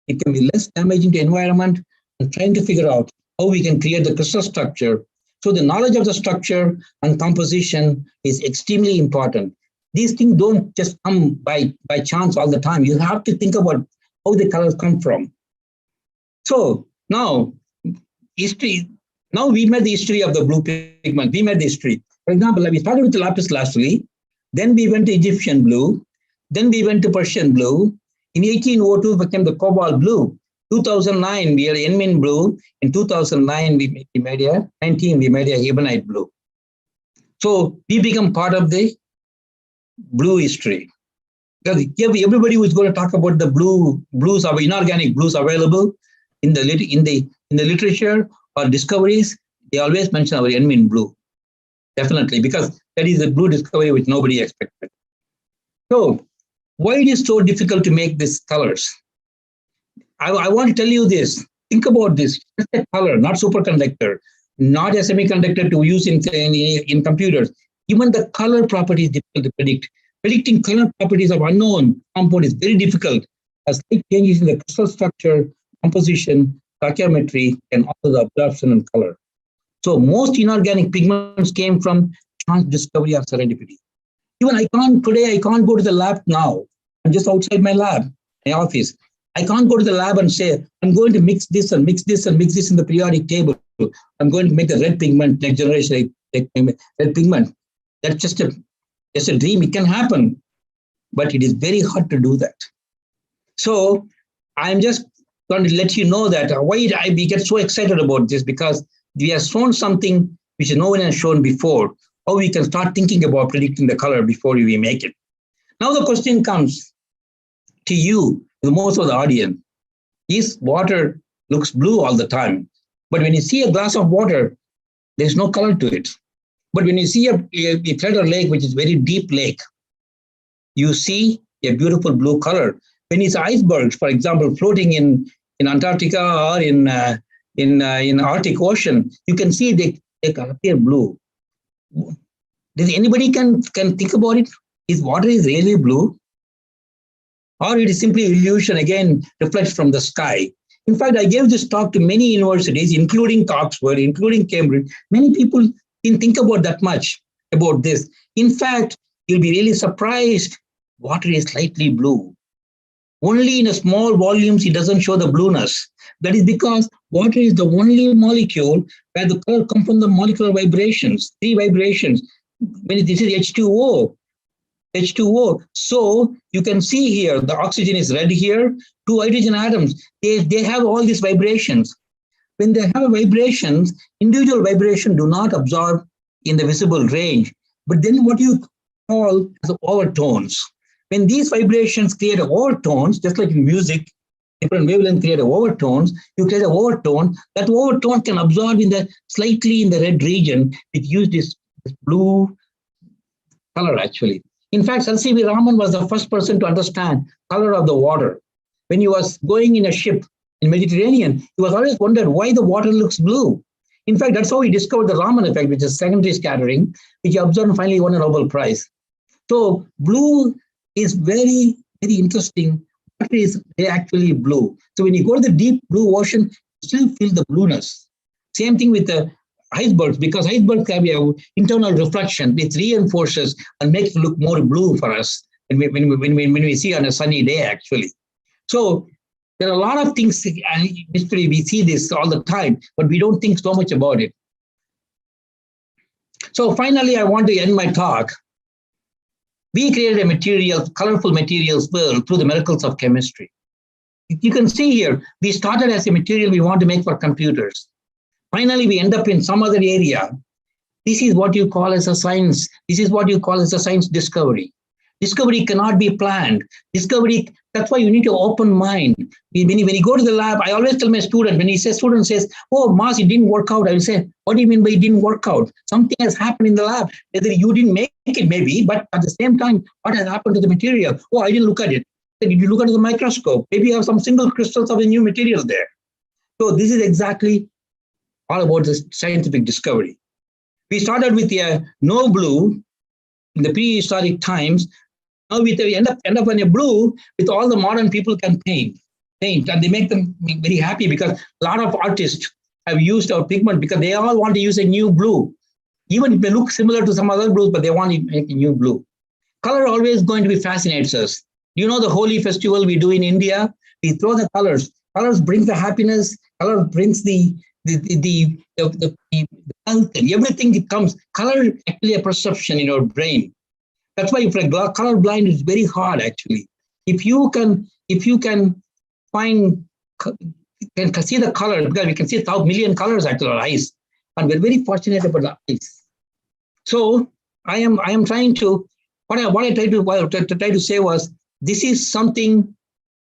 it can be less damaging to environment, and trying to figure out how we can create the crystal structure. So the knowledge of the structure and composition is extremely important. These things don't just come by chance all the time. You have to think about how the colors come from. So now, now we made the history of the blue pigment. We made the history. For example, we started with the Lapis Lazuli, then we went to Egyptian blue, then we went to Persian blue. In 1802, became the Cobalt Blue. 2009, we had YInMn blue. In 2009, we made a Ebonite blue. So we become part of the blue history. Because everybody was going to talk about the blues or inorganic blues available in the literature or discoveries. They always mention our YInMn blue. Definitely, because that is a blue discovery which nobody expected. So why it is so difficult to make these colors? I want to tell you this. Think about this. Just a color, not superconductor, not a semiconductor to use in computers. Even the color property is difficult to predict. Predicting color properties of unknown compound is very difficult, as slight changes in the crystal structure, composition, stoichiometry, and also the absorption and color. So most inorganic pigments came from chance discovery or serendipity. Even I can't go to the lab now. I'm just outside my lab, my office. I can't go to the lab and say, I'm going to mix this and mix this and mix this in the periodic table. I'm going to make the red pigment, next generation red pigment. That's just a dream. It can happen, but it is very hard to do that. So I'm just going to let you know that why we get so excited about this, because we have shown something which no one has shown before, how we can start thinking about predicting the color before we make it. Now the question comes to you, to most of the audience. Is water looks blue all the time, but when you see a glass of water, there's no color to it. But when you see a crater lake, which is very deep lake, you see a beautiful blue color. When it's icebergs, for example, floating in Antarctica or in Arctic Ocean, you can see they appear blue. Does anybody can think about it? Is water is really blue? Or it is simply illusion, again, reflects from the sky. In fact, I gave this talk to many universities, including Oxford, including Cambridge. Many people didn't think about that much about this. In fact, you'll be really surprised. Water is slightly blue. Only in a small volumes, it doesn't show the blueness. That is because water is the only molecule where the color comes from the molecular vibrations, 3 vibrations. When this is H2O. So you can see here, the oxygen is red here, 2 hydrogen atoms, they have all these vibrations. When they have vibrations, individual vibrations do not absorb in the visible range, but then what you call as overtones. When these vibrations create overtones, just like in music, different wavelengths create overtones, you create an overtone, that overtone can absorb slightly in the red region. It used this blue color actually. In fact, Sir C.V. Raman was the first person to understand color of the water. When he was going in a ship in Mediterranean, he was always wondered why the water looks blue. In fact, that's how he discovered the Raman effect, which is secondary scattering, which he observed and finally won a Nobel Prize. So blue is very, very interesting. What is actually blue? So when you go to the deep blue ocean, you still feel the blueness. Same thing with the icebergs, because icebergs have an internal reflection. It reinforces and makes it look more blue for us when we see on a sunny day, actually. So there are a lot of things, history, we see this all the time, but we don't think so much about it. So finally, I want to end my talk. We created a material, colorful materials world through the miracles of chemistry. You can see here, we started as a material we want to make for computers. Finally, we end up in some other area. This is what you call as a science. This is what you call as a science discovery. Discovery cannot be planned. Discovery, that's why you need to open mind. When you go to the lab, I always tell my student, when student says, oh, Mas, it didn't work out, I will say, what do you mean by it didn't work out? Something has happened in the lab. Whether you didn't make it, maybe, but at the same time, what has happened to the material? Oh, I didn't look at it. Did you look at the microscope? Maybe you have some single crystals of a new material there. So this is exactly all about this scientific discovery. We started with no blue in the prehistoric times. Now we end up on a blue with all the modern people can paint, and they make them very happy because a lot of artists have used our pigment because they all want to use a new blue. Even if they look similar to some other blues, but they want to make a new blue. Color always going to be fascinates us. You know the Holi festival we do in India? We throw the colors. Colors brings the happiness. Color brings the health and everything. It comes. Color is actually a perception in our brain. That's why if you're color blind, it's very hard actually. If you can find, can see the color, because we can see 1,000 million colors actually our eyes, and we're very fortunate about the eyes. So I am trying to, what I tried to say was, this is something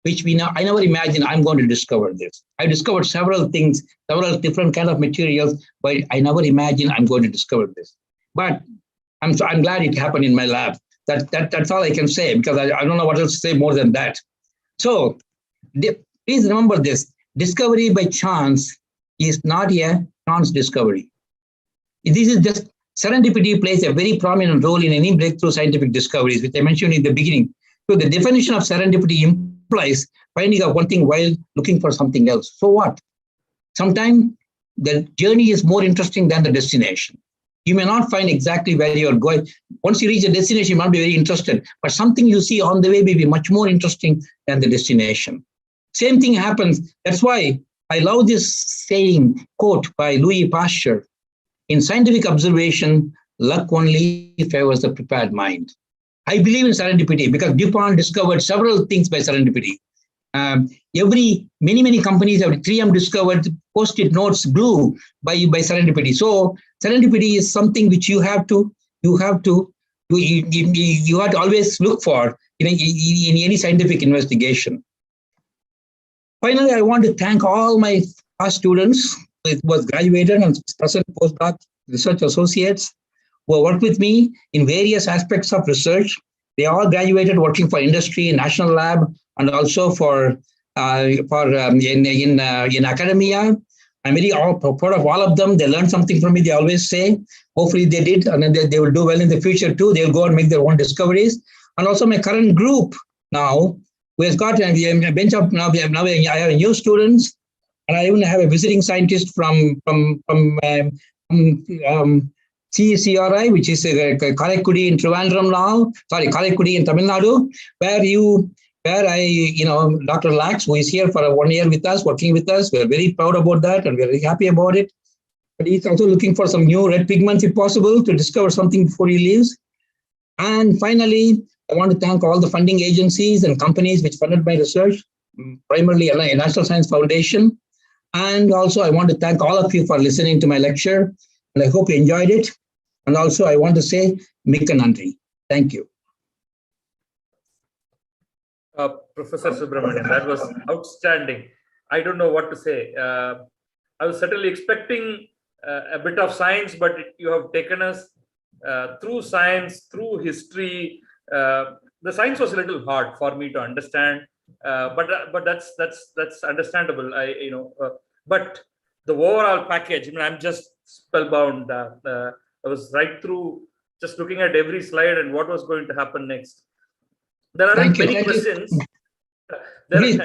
which I never imagined I'm going to discover this. I discovered several things, several different kind of materials, but I never imagined I'm going to discover this. But I'm glad it happened in my lab. That's all I can say, because I don't know what else to say more than that. So please remember this: discovery by chance is not a chance discovery. This is just serendipity plays a very prominent role in any breakthrough scientific discoveries, which I mentioned in the beginning. So the definition of serendipity implies finding out one thing while looking for something else. So what? Sometimes the journey is more interesting than the destination. You may not find exactly where you're going. Once you reach a destination, you might be very interested, but something you see on the way may be much more interesting than the destination. Same thing happens. That's why I love this saying, quote by Louis Pasteur: in scientific observation, luck only favors the prepared mind. I believe in serendipity because DuPont discovered several things by serendipity. Many companies have 3M discovered post-it notes blue by serendipity. So serendipity is something which you have to always look for in any scientific investigation. Finally, I want to thank all my past students who was graduated and present postdoc research associates who have worked with me in various aspects of research. They all graduated working for industry, national lab, and also in academia. I'm very proud of all of them. They learned something from me, they always say. Hopefully they did, and then they will do well in the future too. They'll go and make their own discoveries. And also my current group now, who has got a bench of, I have new students, and I even have a visiting scientist from CCRI, which is Karaikudi in Trivandrum now, Karaikudi in Tamil Nadu, where Dr. Lax, who is here for 1 year with us, working with us, we're very proud about that and we're very happy about it. But he's also looking for some new red pigments, if possible, to discover something before he leaves. And finally, I want to thank all the funding agencies and companies which funded my research, primarily a National Science Foundation. And also, I want to thank all of you for listening to my lecture, and I hope you enjoyed it. And also, I want to say, Mikka Nandri. Thank you. Professor Subramanian, that was outstanding. I don't know what to say. I was certainly expecting a bit of science, but you have taken us through science, through history. The science was a little hard for me to understand, but that's understandable. But the overall package, I'm just spellbound. I was right through, just looking at every slide and what was going to happen next. There are many questions. Please.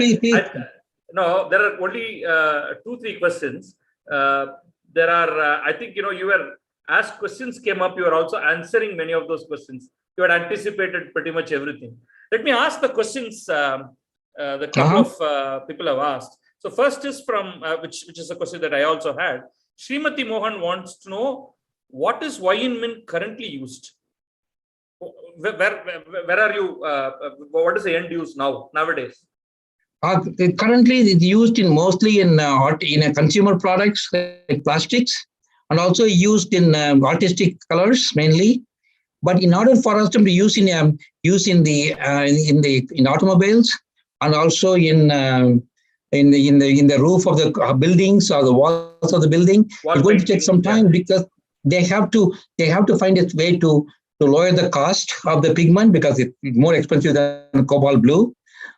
No, there are only 2-3 questions. There are, I think, you were, as questions came up, you were also answering many of those questions. You had anticipated pretty much everything. Let me ask the questions the couple of people have asked. So first is from, which is a question that I also had. Srimati Mohan wants to know, what is YInMn currently used? Where are you? What is the end use nowadays? Currently, it's used mostly in consumer products like plastics, and also used in artistic colors mainly. But in order for us to be used in automobiles and also in the roof of the buildings or the walls of the building, it's going to take some time because they have to find a way to lower the cost of the pigment because it's more expensive than cobalt blue,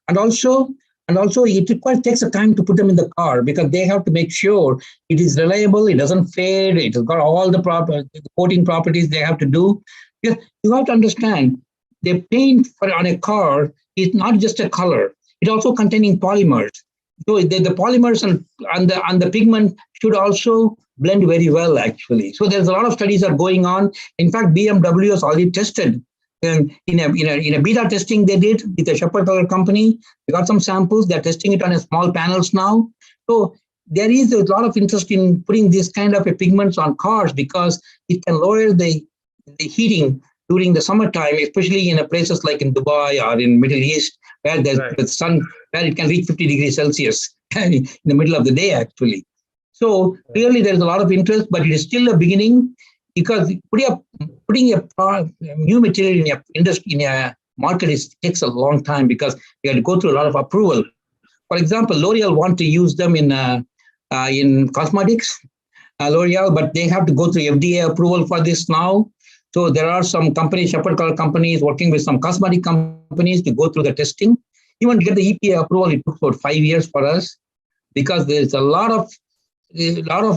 and also it takes a time to put them in the car because they have to make sure it is reliable, it doesn't fade, it has got all the coating properties they have to do. You have to understand the paint on a car is not just a color; it also containing polymers. So the polymers and the pigment should also blend very well, actually. So there's a lot of studies are going on. In fact, BMW has already tested in a beta testing they did with a Shepherd Color company. They got some samples. They're testing it on a small panels now. So there is a lot of interest in putting this kind of a pigments on cars because it can lower the heating during the summertime, especially in places like in Dubai or in Middle East, where there's the sun, where it can reach 50 degrees Celsius in the middle of the day, actually. So clearly there's a lot of interest, but it is still a beginning because putting a new material in a market takes a long time because you have to go through a lot of approval. For example, L'Oreal want to use them in cosmetics, L'Oreal, but they have to go through FDA approval for this now. So there are some companies, Shepherd Color companies, working with some cosmetic companies to go through the testing. Even to get the EPA approval, it took about 5 years for us because there's a lot of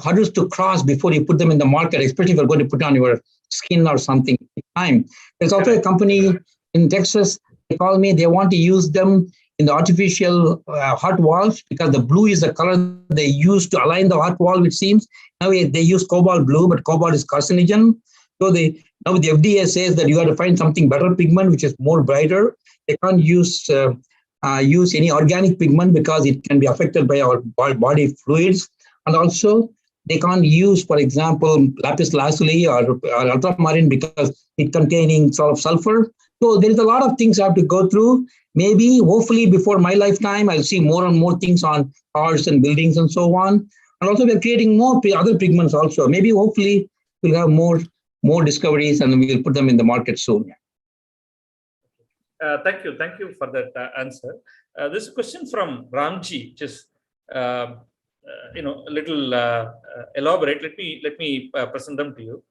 hurdles to cross before you put them in the market, especially if you're going to put on your skin or something. There's also a company in Texas, they call me, they want to use them in the artificial hot walls because the blue is the color they use to align the hot wall, it seems. Now they use cobalt blue, but cobalt is carcinogen. So now the FDA says that you have to find something better pigment, which is more brighter. They can't use any organic pigment because it can be affected by our body fluids. And also, they can't use, for example, Lapis Lazuli or ultramarine because it's containing sort of sulfur. So there is a lot of things I have to go through. Maybe, hopefully, before my lifetime, I'll see more and more things on cars and buildings and so on. And also, we're creating more other pigments also. Maybe, hopefully, we'll have more discoveries and we'll put them in the market soon. Thank you for that answer. This question from Ramji, which is a little elaborate. Let me present them to you.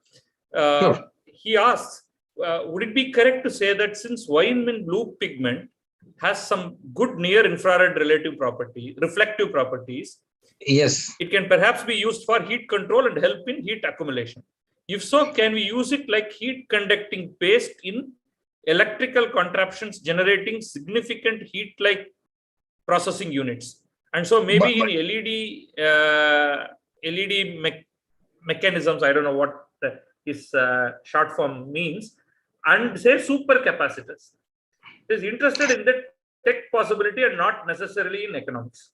Sure. He asks, would it be correct to say that since YInMn blue pigment has some good near infrared reflective properties, yes, it can perhaps be used for heat control and help in heat accumulation? If so, can we use it like heat conducting paste in electrical contraptions generating significant heat like processing units? And so maybe in LED mechanisms, I don't know what his short form means, and say supercapacitors. Is interested in the tech possibility and not necessarily in economics.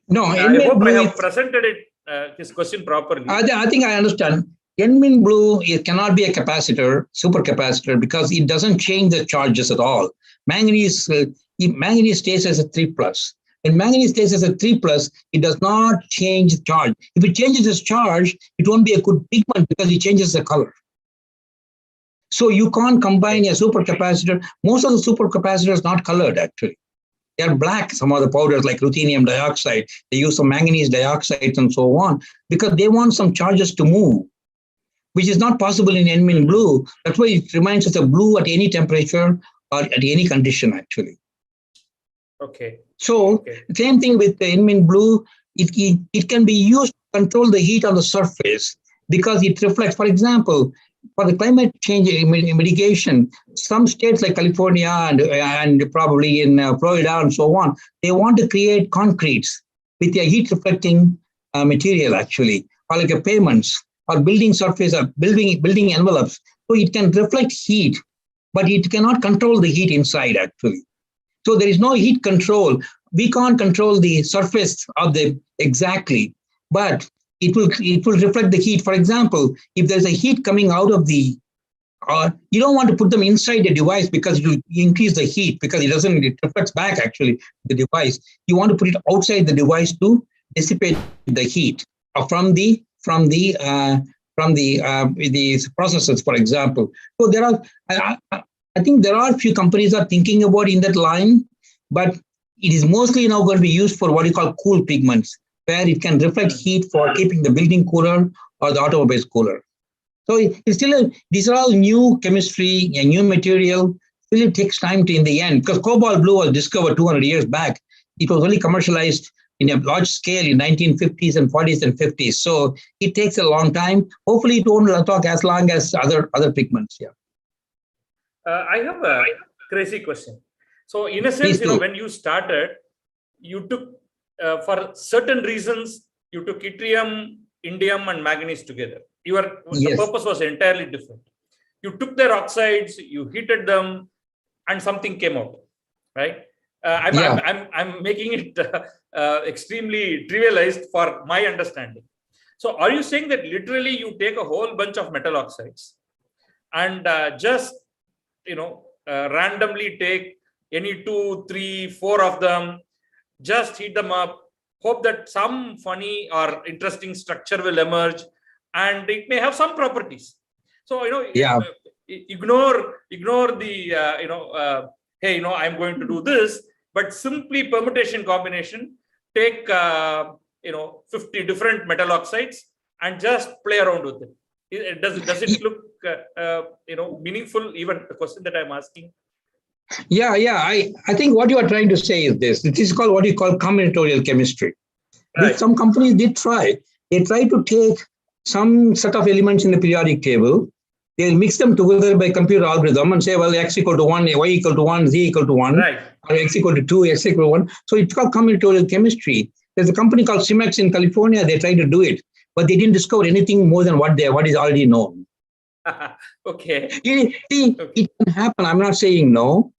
No, I hope I have presented his question properly. I think I understand. YInMn blue, it cannot be a capacitor, supercapacitor, because it doesn't change the charges at all. Manganese stays as a 3+. When manganese stays as a 3+, it does not change the charge. If it changes its charge, it won't be a good pigment because it changes the color. So you can't combine a supercapacitor. Most of the supercapacitors are not colored, actually. They are black, some of the powders like ruthenium dioxide. They use some manganese dioxide and so on because they want some charges to move, which is not possible in YInMn blue. That's why it remains as a blue at any temperature or at any condition, actually. Okay. So same thing with the YInMn blue. It can be used to control the heat on the surface because it reflects. For example, for the climate change mitigation, some states like California and probably in Florida and so on, they want to create concretes with a heat reflecting material, actually, or like a pavements or building surface or building envelopes. So it can reflect heat, but it cannot control the heat inside, actually. So there is no heat control. We can't control the surface of the exactly, but it will reflect the heat. For example, if there's a heat coming out of the, you don't want to put them inside the device because it will increase the heat because it reflects back actually the device. You want to put it outside the device to dissipate the heat from the from these processes, for example. So there are, I think there are a few companies are thinking about in that line, but it is mostly now going to be used for what you call cool pigments, where it can reflect heat for keeping the building cooler or the automobiles cooler. So it's still these are all new chemistry and new material. Still, it takes time to in the end, because Cobalt Blue was discovered 200 years back. It was only commercialized in a large scale in 1950s and 40s and 50s. So it takes a long time. Hopefully, it won't talk as long as other pigments. Yeah. I have a crazy question. So in a sense, when you started, you took, for certain reasons, you took yttrium, indium, and manganese together. The purpose was entirely different. You took their oxides, you heated them, and something came out, right? I'm making it extremely trivialized for my understanding. So are you saying that literally you take a whole bunch of metal oxides and just randomly take any 2, 3, 4 of them, just heat them up, hope that some funny or interesting structure will emerge, and it may have some properties. So ignore the hey, I'm going to do this, but simply permutation combination. Take 50 different metal oxides and just play around with it. Does it look meaningful? Even the question that I'm asking. Yeah. I think what you are trying to say is this. It is called what you call combinatorial chemistry. Right. Some companies did try. They try to take some set of elements in the periodic table. They'll mix them together by computer algorithm and say, well, x equal to 1, y equal to 1, z equal to 1, right, or x equal to 2, x equal to 1. So it's called combinatorial chemistry. There's a company called Cimex in California. They tried to do it, but they didn't discover anything more than what is already known. Okay. It can happen. I'm not saying no,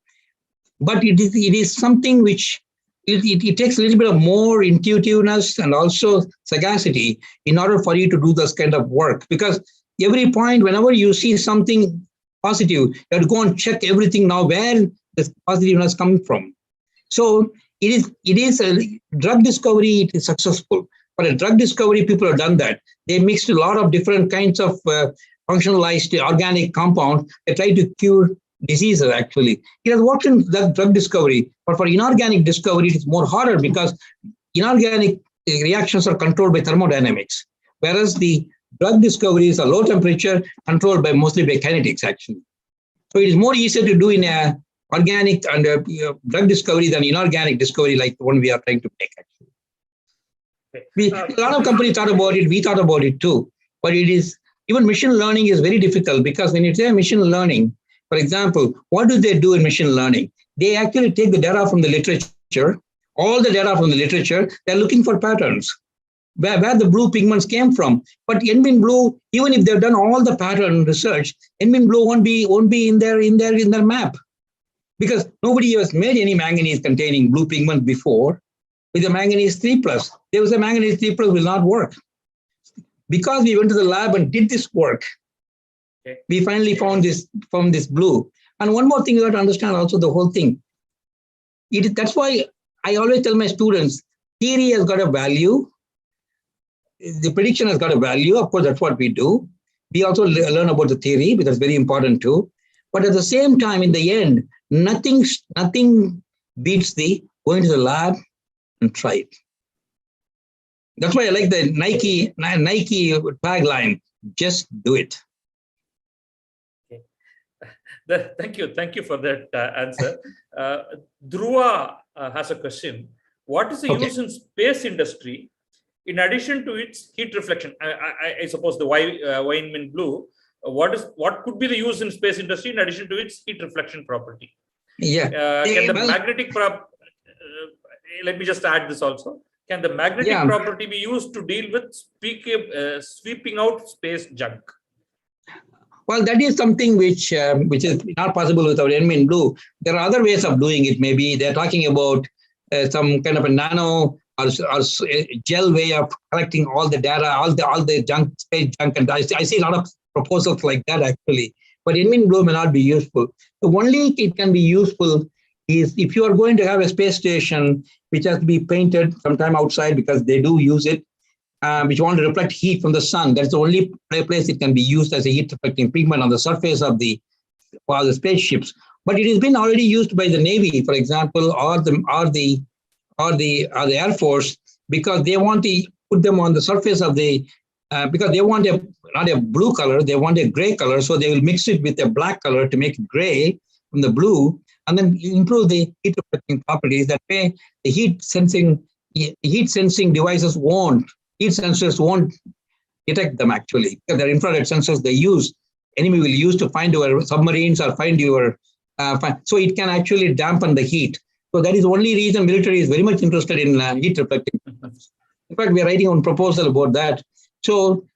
but it is something which it takes a little bit of more intuitiveness and also sagacity in order for you to do this kind of work. Because every point, whenever you see something positive, you have to go and check everything now where this positiveness comes from. So it is a drug discovery. It is successful. For a drug discovery, people have done that. They mixed a lot of different kinds of functionalized organic compounds. They try to cure diseases, actually. It has worked in drug discovery, but for inorganic discovery, it is more harder because inorganic reactions are controlled by thermodynamics, whereas the drug discoveries are low temperature, controlled mostly by kinetics, actually. So it is more easier to do in a organic and drug discovery than inorganic discovery like the one we are trying to make, actually. A lot of companies thought about it. We thought about it too. But even machine learning is very difficult because when you say machine learning, for example, what do they do in machine learning? They actually take the data from the literature, all the data from the literature. They're looking for patterns, where the blue pigments came from. But YInMn blue, even if they've done all the pattern research, YInMn blue won't be in their map, because nobody has made any manganese containing blue pigment before with the manganese 3+. There was a manganese 3+ will not work. Because we went to the lab and did this work, we finally found this blue. And one more thing you have to understand also the whole thing. That's why I always tell my students, theory has got a value. The prediction has got a value. Of course, that's what we do. We also learn about the theory, because that's very important too. But at the same time, in the end, nothing beats the going to the lab and try it. That's why I like the Nike tagline, just do it. Okay. Thank you for that answer. Dhruva has a question. What is the use in space industry in addition to its heat reflection? I suppose the YInMn blue. What could be the use in space industry in addition to its heat reflection property? Yeah. Can the magnetic let me just add this also. Can the magnetic property be used to deal with sweeping out space junk? Well, that is something which is not possible without YInMn blue. There are other ways of doing it. Maybe they're talking about some kind of a nano or gel way of collecting all the data, all the junk, space junk, and I see a lot of proposals like that actually. But YInMn blue may not be useful. The only it can be useful is if you are going to have a space station which has to be painted sometime outside, because they do use it. which want to reflect heat from the sun. That's the only place it can be used as a heat reflecting pigment on the surface of the spaceships. But it has been already used by the Navy, for example, or the Air Force, because they want to put them on the surface of the because they want not a blue color, they want a gray color, so they will mix it with a black color to make it gray from the blue, and then improve the heat reflecting properties. That way, the heat sensing devices heat sensors won't detect them actually, because they're infrared sensors enemy will use to find your submarines or find your, so it can actually dampen the heat. So that is the only reason military is very much interested in heat reflecting. In fact, we are writing on proposal about that. So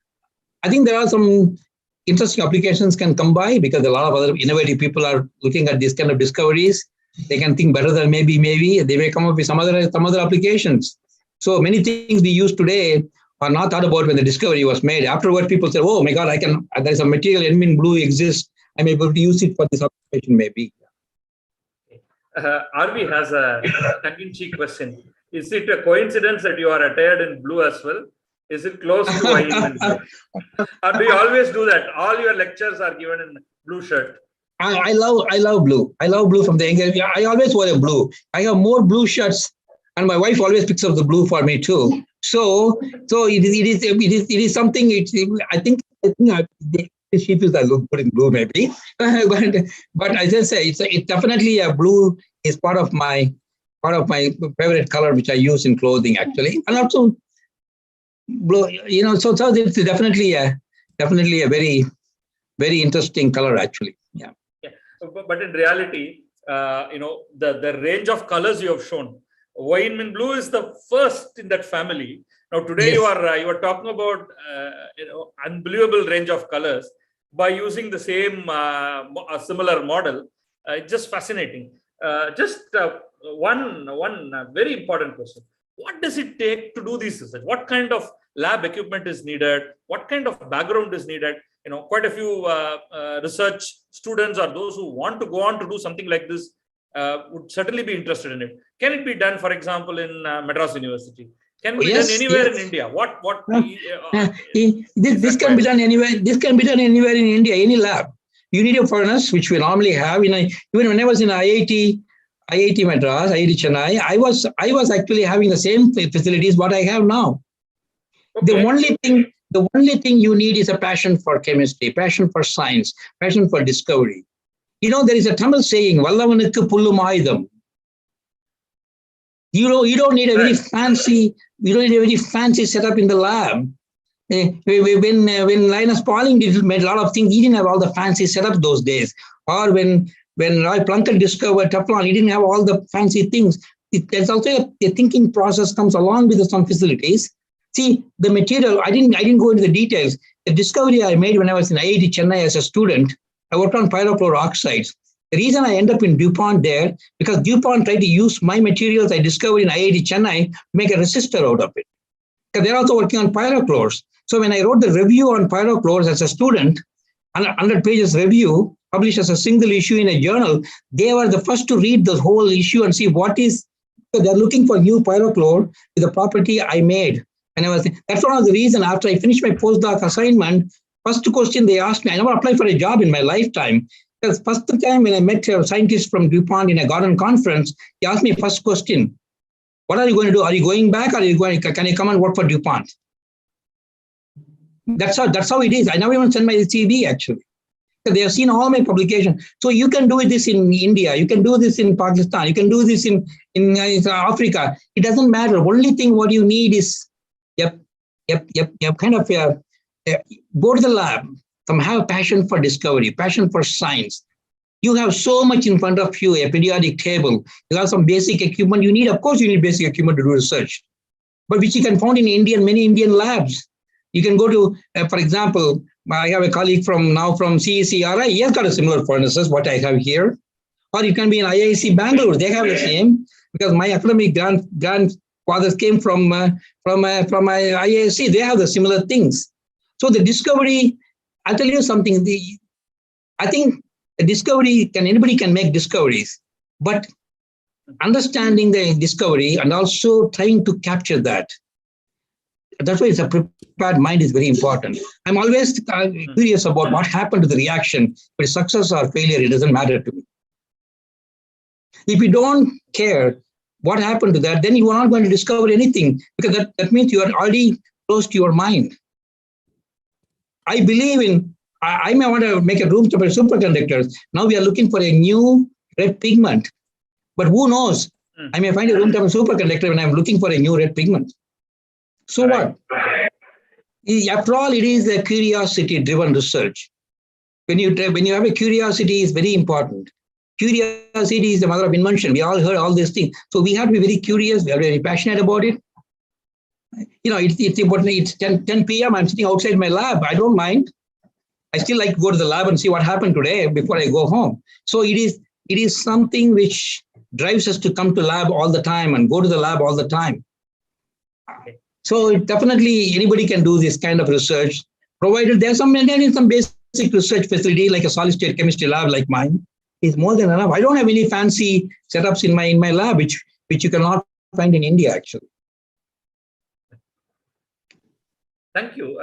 I think there are some interesting applications can come by, because a lot of other innovative people are looking at these kind of discoveries. They can think better than maybe they may come up with some other applications. So many things we use today are not thought about when the discovery was made. Afterward, people say, "Oh my God, there's a material YInMn blue exists. I'm able to use it for this application maybe." RV has a tongue-in-cheek question. Is it a coincidence that you are attired in blue as well? Is it close to YInMn blue? Or do you always do that? All your lectures are given in blue shirt. I love blue. I love blue from the angle. I always wear a blue. I have more blue shirts, and my wife always picks up the blue for me too. So it is something. I think she feels I look good in blue maybe, but as I say, it's definitely a blue is part of my favorite color, which I use in clothing actually, and also blue. So it's definitely a very, very interesting color actually. Yeah. But in reality, the range of colors you have shown, YInMn blue is the first in that family. Now today you are talking about unbelievable range of colors by using the same a similar model. It's just fascinating. One very important question: what does it take to do this research? What kind of lab equipment is needed? What kind of background is needed? Quite a few research students or those who want to go on to do something like this would certainly be interested in it. Can it be done, for example, in Madras University? Can it be done anywhere in India? This can be done anywhere. This can be done anywhere in India, any lab. You need a furnace, which we normally have. Even when I was in IIT Madras, IIT Chennai, I was actually having the same facilities what I have now. Okay. The only thing you need is a passion for chemistry, passion for science, passion for discovery. There is a Tamil saying, "Vallavanukku pullum aayudam." You don't need a very fancy setup in the lab. When Linus Pauling made a lot of things, he didn't have all the fancy setup those days. Or when Roy Plunkett discovered Teflon, he didn't have all the fancy things. There's also a thinking process comes along with some facilities. See, the material, I didn't go into the details. The discovery I made when I was in IIT Chennai as a student, I worked on pyrochloroxides. The reason I end up in DuPont there, because DuPont tried to use my materials I discovered in IIT Chennai to make a resistor out of it. Because they're also working on pyrochlores. So when I wrote the review on pyrochlores as a student, 100 pages review, published as a single issue in a journal, they were the first to read the whole issue and see what is, so they're looking for new pyrochlore with the property I made. And that's one of the reasons after I finished my postdoc assignment, first question they asked me, I never applied for a job in my lifetime. Because first time when I met a scientist from DuPont in a garden conference, he asked me first question, what are you going to do? Are you going back or can you come and work for DuPont? That's how it is. I never even sent my CV actually. They have seen all my publications. So you can do this in India, you can do this in Pakistan, you can do this in Africa. It doesn't matter. Only thing what you need is kind of go to the lab, have a passion for discovery, passion for science. You have so much in front of you, a periodic table. You have some basic equipment you need. Of course, you need basic equipment to do research, but which you can find in many Indian labs. You can go to, for example, I have a colleague from CECRI. He has got a similar furnaces, what I have here. Or you can be in IIC Bangalore. They have the same, because my academic grandfathers came from IIC. They have the similar things. So the discovery, I'll tell you something. I think the discovery, anybody can make discoveries, but understanding the discovery and also trying to capture that. that's why it's a prepared mind is very important. I'm always curious about what happened to the reaction, but success or failure, it doesn't matter to me. If you don't care what happened to that, then you are not going to discover anything, because that means you are already close to your mind. I believe in, I may want to make a room temperature superconductors. Now we are looking for a new red pigment, but who knows? I may find a room temperature superconductor when I'm looking for a new red pigment. So what? After all, it is a curiosity-driven research. When you have a curiosity, is very important. Curiosity is the mother of invention. We all heard all these things. So we have to be very curious. We are very passionate about it. You know, it's important. It's 10 p.m. I'm sitting outside my lab. I don't mind. I still like to go to the lab and see what happened today before I go home. So it is something which drives us to come to lab all the time and go to the lab all the time. So definitely anybody can do this kind of research, provided there's some basic research facility like a solid state chemistry lab like mine. Is more than enough. I don't have any fancy setups in my lab, which you cannot find in India actually. Thank you,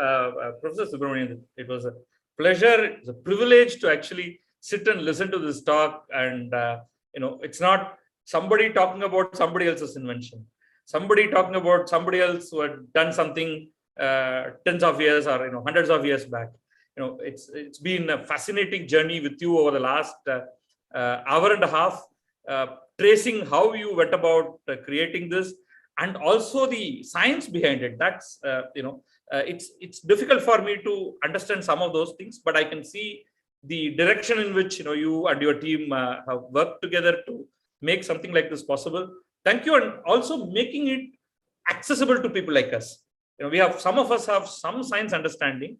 Professor Subramanian. It was a pleasure, it's a privilege to actually sit and listen to this talk. And it's not somebody talking about somebody else's invention, somebody talking about somebody else who had done something tens of years or hundreds of years back. It's been a fascinating journey with you over the last hour and a half, tracing how you went about creating this, and also the science behind it. That's it's difficult for me to understand some of those things, but I can see the direction in which you and your team have worked together to make something like this possible. Thank you, and also making it accessible to people like us. We have, some of us have some science understanding,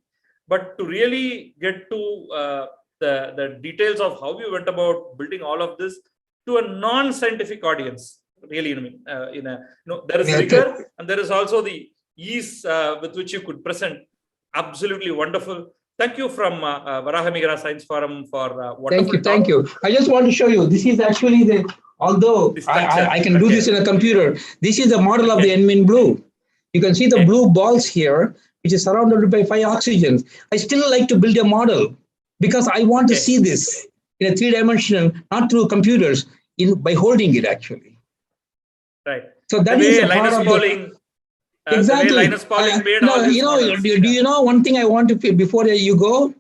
but to really get to the details of how you went about building all of this to a non-scientific audience, really, there is rigor and there is also the ease with which you could present. Absolutely wonderful. Thank you from Varahamigara Science Forum for wonderful talk. Thank you. I just want to show you, this is actually although I can do this in a computer, this is the model of the YInMn blue. You can see the blue balls here, which is surrounded by 5 oxygens. I still like to build a model because I want to see this in a 3-dimensional, not through computers, by holding it actually. Right. So that is a part of Pauling, exactly. Linus Pauling made No, all these do you know one thing I want to, before you go?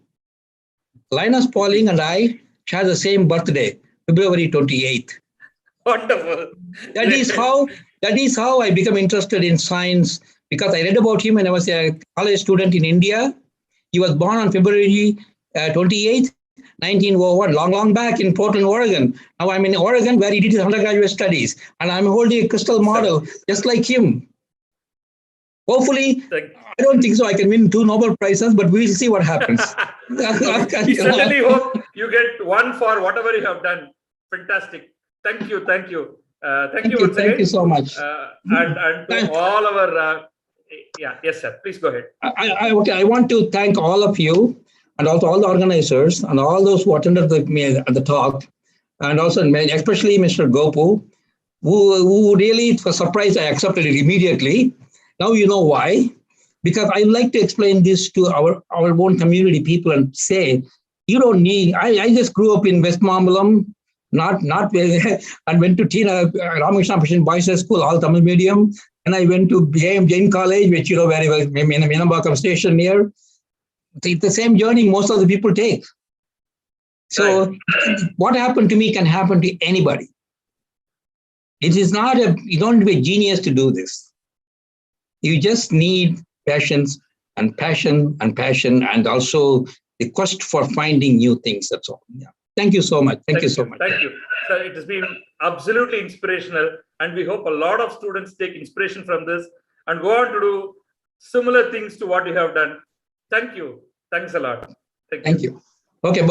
Linus Pauling and I share the same birthday, February 28th. Wonderful. That is how I become interested in science, because I read about him when I was a college student in India. He was born on February 28th, 1901, long back in Portland, Oregon. Now I'm in Oregon where he did his undergraduate studies, and I'm holding a crystal model just like him. Hopefully, I don't think so I can win 2 Nobel Prizes, but we'll see what happens. We certainly hope you get one for whatever you have done. Fantastic. Thank you. Thank you once again. Thank you so much. And to all our, yes, sir. Please go ahead. I want to thank all of you, and also all the organizers and all those who attended the talk, and also especially Mr. Gopu, who really was surprised I accepted it immediately. Now you know why. Because I like to explain this to our own community people and say, you don't need, I just grew up in West Mambalam, not and went to Ramakrishna Mission Boys High School, all Tamil medium, and I went to Jain College, which very well, in Minambakam station near. It's the same journey most of the people take. So what happened to me can happen to anybody. It is not you don't need to be a genius to do this. You just need patience and passion, and also the quest for finding new things. That's all. Yeah. Thank you so much. Thank you so much. Thank you. Sir, it has been absolutely inspirational, and we hope a lot of students take inspiration from this and go on to do similar things to what you have done. Thank you. Thanks a lot. Thank you. Okay.